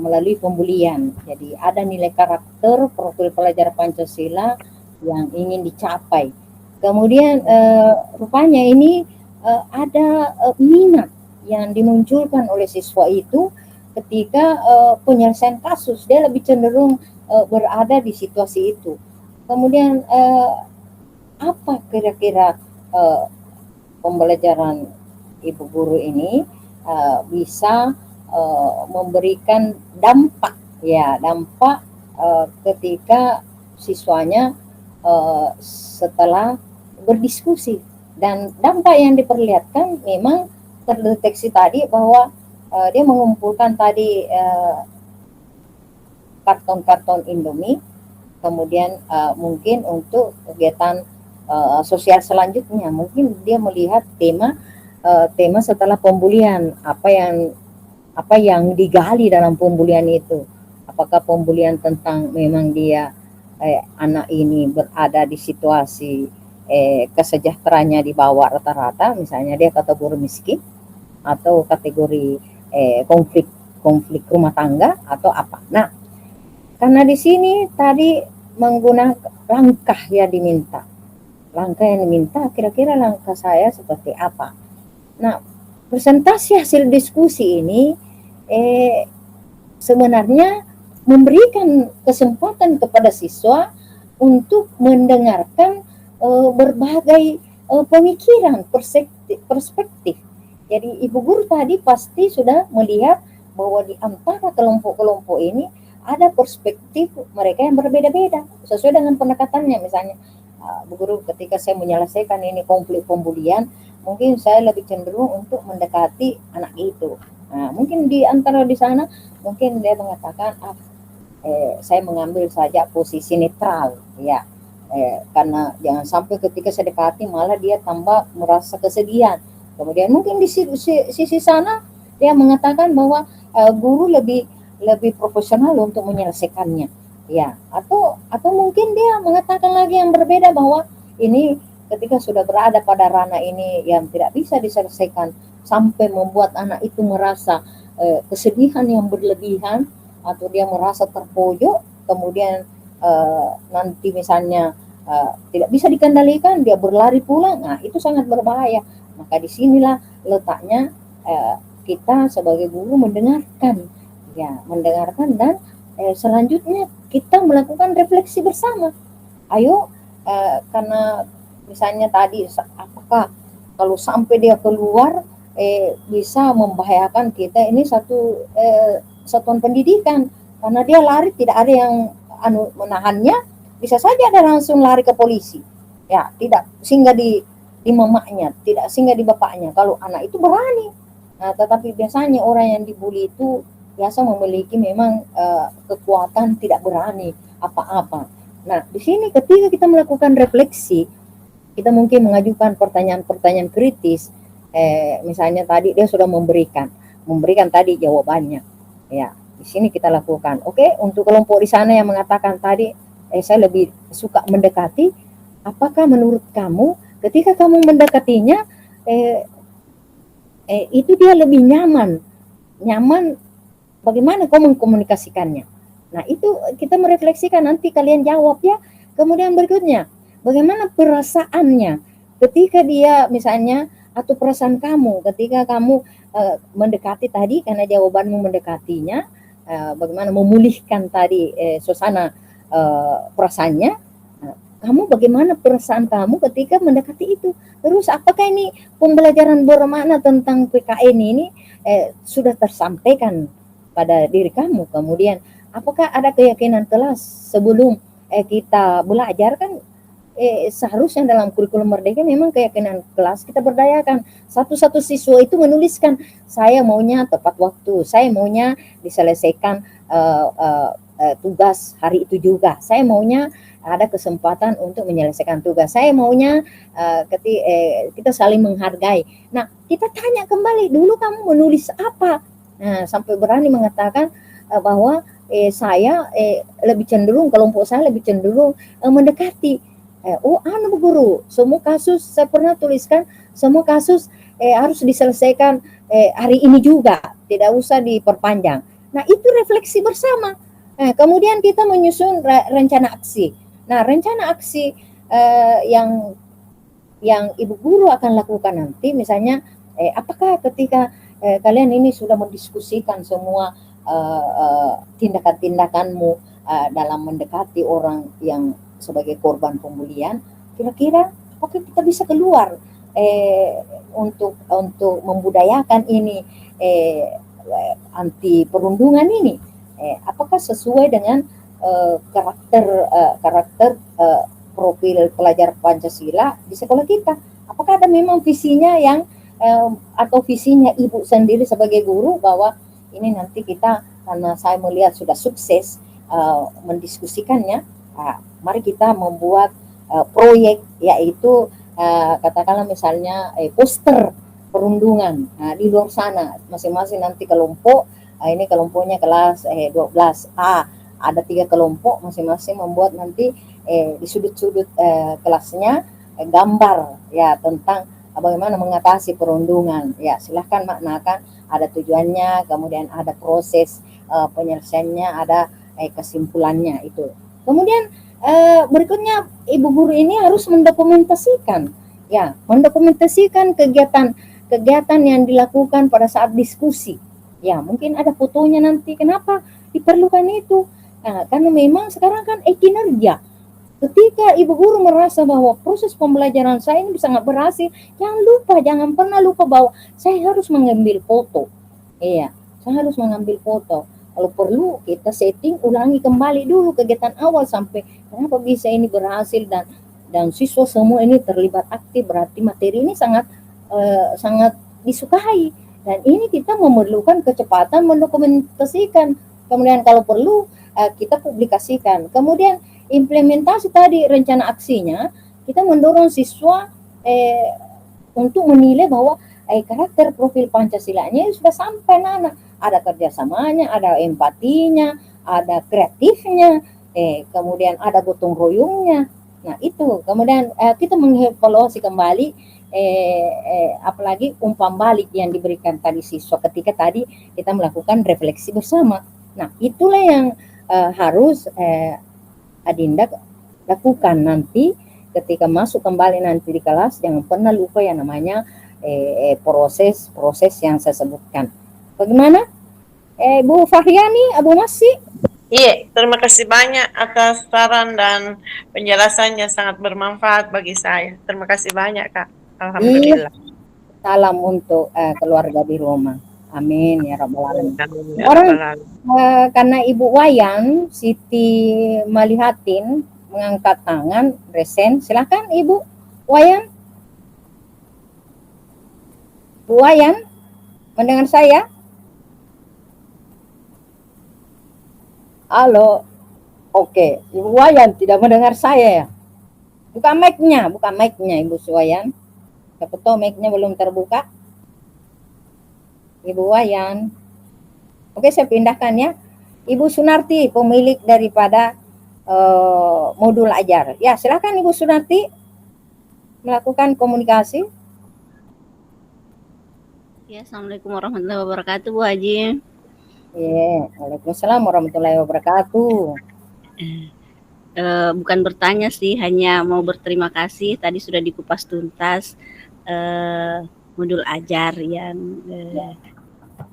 melalui pembulian. Jadi ada nilai karakter profil pelajar Pancasila yang ingin dicapai. Kemudian rupanya ini ada minat yang dimunculkan oleh siswa itu ketika penyelesaian kasus. Dia lebih cenderung berada di situasi itu. Kemudian apa kira-kira pembelajaran ibu guru ini bisa memberikan dampak ketika siswanya setelah berdiskusi, dan dampak yang diperlihatkan memang terdeteksi tadi bahwa dia mengumpulkan tadi karton-karton Indomie, kemudian mungkin untuk kegiatan sosial selanjutnya mungkin dia melihat tema setelah pembulian, apa yang digali dalam pembulian itu. Apakah pembulian tentang memang dia anak ini berada di situasi kesejahteraannya di bawah rata-rata, misalnya dia kategori miskin, atau kategori konflik rumah tangga, atau apa. Nah, karena di sini tadi menggunakan langkah yang diminta, kira-kira langkah saya seperti apa. Nah, presentasi hasil diskusi ini sebenarnya memberikan kesempatan kepada siswa untuk mendengarkan berbagai pemikiran, perspektif. Jadi ibu guru tadi pasti sudah melihat bahwa di antara kelompok-kelompok ini ada perspektif mereka yang berbeda-beda sesuai dengan pendekatannya. Misalnya Bu Guru, ketika saya menyelesaikan ini konflik pembulian, mungkin saya lebih cenderung untuk mendekati anak itu. Nah, mungkin di antara di sana mungkin dia mengatakan saya mengambil saja posisi netral, ya, karena jangan sampai ketika saya dekati malah dia tambah merasa kesedihan. Kemudian mungkin di sisi sana dia mengatakan bahwa guru lebih profesional untuk menyelesaikannya, ya. Atau mungkin dia mengatakan lagi yang berbeda, bahwa ini ketika sudah berada pada ranah ini yang tidak bisa diselesaikan sampai membuat anak itu merasa kesedihan yang berlebihan, atau dia merasa terpojok, kemudian nanti misalnya tidak bisa dikendalikan, dia berlari pulang, nah itu sangat berbahaya. Maka disinilah letaknya kita sebagai guru mendengarkan, dan selanjutnya kita melakukan refleksi bersama. Ayo, karena misalnya tadi, apakah kalau sampai dia keluar bisa membahayakan kita ini satu satuan pendidikan, karena dia lari tidak ada yang menahannya, bisa saja ada langsung lari ke polisi, ya, tidak singgah di mamanya, tidak singgah di bapaknya kalau anak itu berani. Nah, tetapi biasanya orang yang dibully itu biasa memiliki memang kekuatan tidak berani apa-apa. Nah, di sini ketika kita melakukan refleksi, kita mungkin mengajukan pertanyaan-pertanyaan kritis. Misalnya tadi dia sudah memberikan tadi jawabannya, ya. Di sini kita lakukan. Oke, untuk kelompok di sana yang mengatakan tadi, saya lebih suka mendekati. Apakah menurut kamu ketika kamu mendekatinya itu dia lebih nyaman? Bagaimana kau mengkomunikasikannya? Nah, itu kita merefleksikan, nanti kalian jawab ya. Kemudian berikutnya, bagaimana perasaannya ketika dia misalnya, atau perasaan kamu ketika kamu mendekati tadi, karena jawabanmu mendekatinya, bagaimana memulihkan tadi suasana perasaannya. Kamu bagaimana perasaan kamu ketika mendekati itu? Terus apakah ini pembelajaran bermakna tentang PKN ini sudah tersampaikan pada diri kamu? Kemudian apakah ada keyakinan kelas sebelum kita belajar? Kan seharusnya dalam kurikulum Merdeka memang keyakinan kelas kita berdayakan. Satu-satu siswa itu menuliskan, saya maunya tepat waktu, saya maunya diselesaikan tugas hari itu juga, saya maunya ada kesempatan untuk menyelesaikan tugas, saya maunya kita saling menghargai. Nah, kita tanya kembali, dulu kamu menulis apa? Nah, sampai berani mengatakan bahwa saya lebih cenderung, kelompok saya lebih cenderung mendekati. Bu guru, semua kasus saya pernah tuliskan, semua kasus harus diselesaikan hari ini juga, tidak usah diperpanjang. Nah, itu refleksi bersama. Kemudian kita menyusun rencana aksi. Nah, rencana aksi yang ibu guru akan lakukan nanti, misalnya apakah ketika kalian ini sudah mendiskusikan semua tindakan-tindakanmu dalam mendekati orang yang sebagai korban pembulian, kira-kira apakah kita bisa keluar untuk membudayakan ini anti perundungan ini, apakah sesuai dengan karakter profil pelajar Pancasila di sekolah kita? Apakah ada memang visinya yang atau visinya ibu sendiri sebagai guru, bahwa ini nanti kita, karena saya melihat sudah sukses mendiskusikannya, mari kita membuat proyek, yaitu katakanlah misalnya poster perundungan di luar sana, masing-masing nanti kelompok, ini kelompoknya kelas 12A, ada 3 kelompok, masing-masing membuat nanti di sudut-sudut kelasnya gambar ya tentang bagaimana mengatasi perundungan. Ya, silahkan maknakan, ada tujuannya, kemudian ada proses penyelesaiannya, ada kesimpulannya itu. Kemudian berikutnya ibu guru ini harus mendokumentasikan kegiatan yang dilakukan pada saat diskusi. Ya, mungkin ada fotonya nanti. Kenapa diperlukan itu? Nah, karena memang sekarang kan kinerja. Ketika ibu guru merasa bahwa proses pembelajaran saya ini sangat berhasil, jangan pernah lupa bahwa saya harus mengambil foto. Iya, saya harus mengambil foto. Kalau perlu kita setting ulangi kembali dulu kegiatan awal sampai kenapa bisa ini berhasil, dan siswa semua ini terlibat aktif, berarti materi ini sangat disukai, dan ini kita memerlukan kecepatan mendokumentasikan. Kemudian kalau perlu kita publikasikan. Kemudian implementasi tadi rencana aksinya, kita mendorong siswa untuk menilai bahwa karakter profil Pancasilanya sudah sampai Nana. Ada kerjasamanya, ada empatinya, ada kreatifnya, kemudian ada gotong royongnya. Nah itu kemudian kita mengevaluasi kembali apalagi umpan balik yang diberikan tadi siswa ketika tadi kita melakukan refleksi bersama. Nah itulah yang harus Adinda lakukan nanti ketika masuk kembali nanti di kelas. Jangan pernah lupa yang namanya proses yang saya sebutkan. Bagaimana Bu Fahyani, Abu Masih? Iya, terima kasih banyak atas saran dan penjelasannya, sangat bermanfaat bagi saya. Terima kasih banyak, Kak. Alhamdulillah. Salam untuk keluarga di rumah. Amin ya rabbal alamin. Ya Orang Rabbal Alamin. karena Ibu Wayan Siti Malihatin mengangkat tangan resen, silakan Ibu Wayan. Bu Wayan, mendengar saya? Halo. Oke, Ibu Wayan tidak mendengar saya ya? Buka mic-nya Ibu Wayan. Siapa tahu mic-nya belum terbuka. Ibu Wayan. Oke, saya pindahkan ya. Ibu Sunarti, pemilik daripada modul ajar. Ya, silakan Ibu Sunarti melakukan komunikasi. Ya, Assalamualaikum warahmatullahi wabarakatuh, Bu Haji. Ya, waalaikumsalam warahmatullahi wabarakatuh. Bukan bertanya sih, hanya mau berterima kasih. Tadi sudah dikupas tuntas modul ajar yang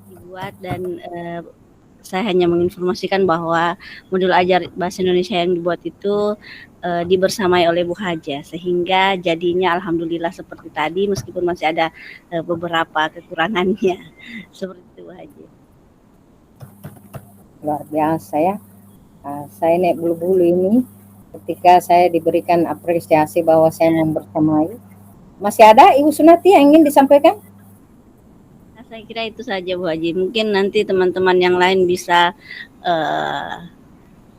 dibuat dan saya hanya menginformasikan bahwa modul ajar bahasa Indonesia yang dibuat itu dibersamai oleh Bu Haja, sehingga jadinya alhamdulillah seperti tadi, meskipun masih ada beberapa kekurangannya. Seperti itu, Bu Haja. Luar biasa ya. Saya naik bulu-bulu ini ketika saya diberikan apresiasi bahwa saya membersamai. Masih ada Ibu Sunati yang ingin disampaikan? Nah, saya kira itu saja, Bu Haji. Mungkin nanti teman-teman yang lain bisa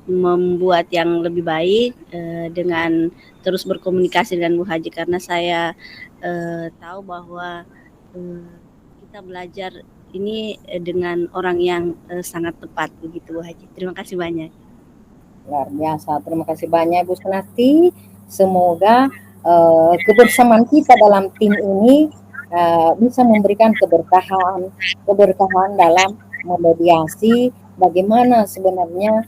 membuat yang lebih baik dengan terus berkomunikasi dengan Bu Haji, karena saya tahu bahwa kita belajar ini dengan orang yang sangat tepat, begitu Bu Haji. Terima kasih banyak. Luar biasa, terima kasih banyak Bu Sunati. Semoga kebersamaan kita dalam tim ini bisa memberikan keberkahan dalam memediasi bagaimana sebenarnya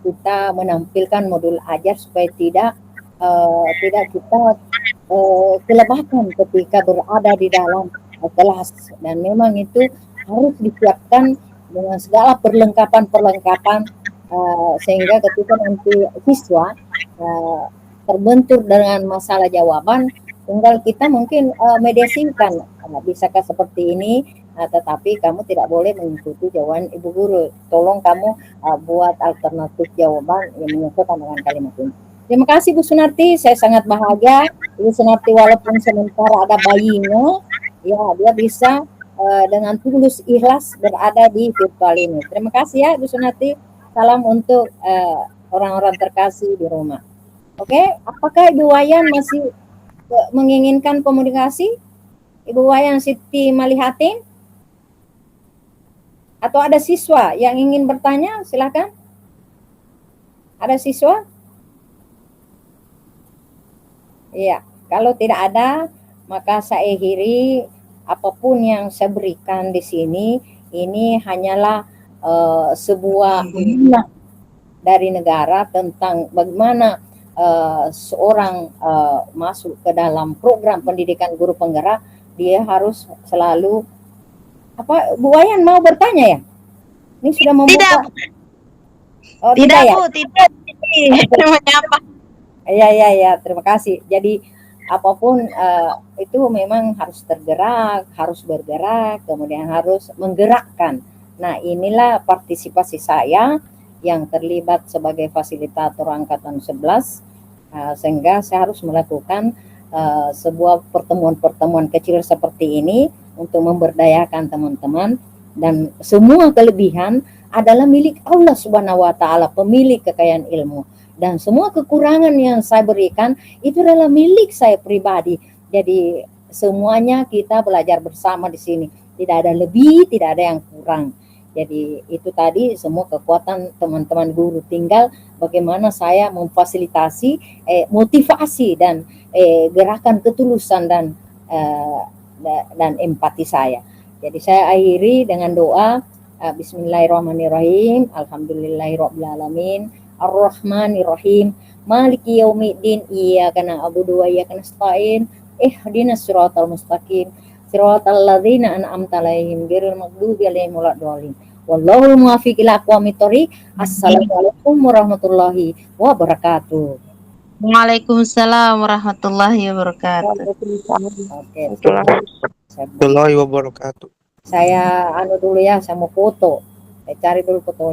kita menampilkan modul ajar supaya tidak kita kelebatan ketika berada di dalam kelas, dan memang itu harus disiapkan dengan segala perlengkapan sehingga ketika nanti siswa terbentur dengan masalah jawaban, tinggal kita mungkin mediasikan, bisakah seperti ini, tetapi kamu tidak boleh mengikuti jawaban ibu guru, tolong kamu buat alternatif jawaban yang menyesuaikan dengan kalimat ini. Terima kasih Bu Sunarti, saya sangat bahagia Ibu Sunarti, walaupun sementara ada bayinya, ya dia bisa dengan tulus ikhlas berada di virtual ini. Terima kasih ya Bu Sunarti, salam untuk orang-orang terkasih di rumah. Oke, apakah Ibu Wayan masih menginginkan komunikasi? Ibu Wayan Siti Malihatin? Atau ada siswa yang ingin bertanya? Silakan. Ada siswa? Iya, kalau tidak ada, maka saya akhiri. Apapun yang saya berikan di sini, ini hanyalah sebuah amanah dari negara tentang bagaimana seorang masuk ke dalam program pendidikan guru penggerak, dia harus selalu Bu Wayan mau bertanya ya? Ini sudah membuka. Tidak. Oh, tidak ya? Bu, tidak. Menyapa. Ya, terima kasih. Jadi apapun itu memang harus tergerak, harus bergerak, kemudian harus menggerakkan. Nah, inilah partisipasi saya yang terlibat sebagai fasilitator angkatan 11, sehingga saya harus melakukan sebuah pertemuan-pertemuan kecil seperti ini untuk memberdayakan teman-teman, dan semua kelebihan adalah milik Allah Subhanahu wa taala, pemilik kekayaan ilmu, dan semua kekurangan yang saya berikan itu adalah milik saya pribadi. Jadi semuanya kita belajar bersama di sini. Tidak ada lebih, tidak ada yang kurang. Jadi itu tadi semua kekuatan teman-teman guru, tinggal bagaimana saya memfasilitasi motivasi dan gerakan ketulusan dan empati saya. Jadi saya akhiri dengan doa, Bismillahirrahmanirrahim, Alhamdulillahirrabbilalamin, Ar-Rahmanirrahim, Maliki yaumiddin, iyyaka na'budu wa iyyaka nasta'in, ihdinas siratal mustaqim, siratal ladzina an'amta 'alaihim ghairil maghdubi 'alaihim waladdallin. Wallahul muwaffiq ila aqwamit thoriq. Assalamualaikum warahmatullahi wabarakatuh. Waalaikumsalam warahmatullahi wabarakatuh. Oke, Warahmatullahi wabarakatuh. saya anu dulu ya, saya mau foto. Saya cari dulu foto.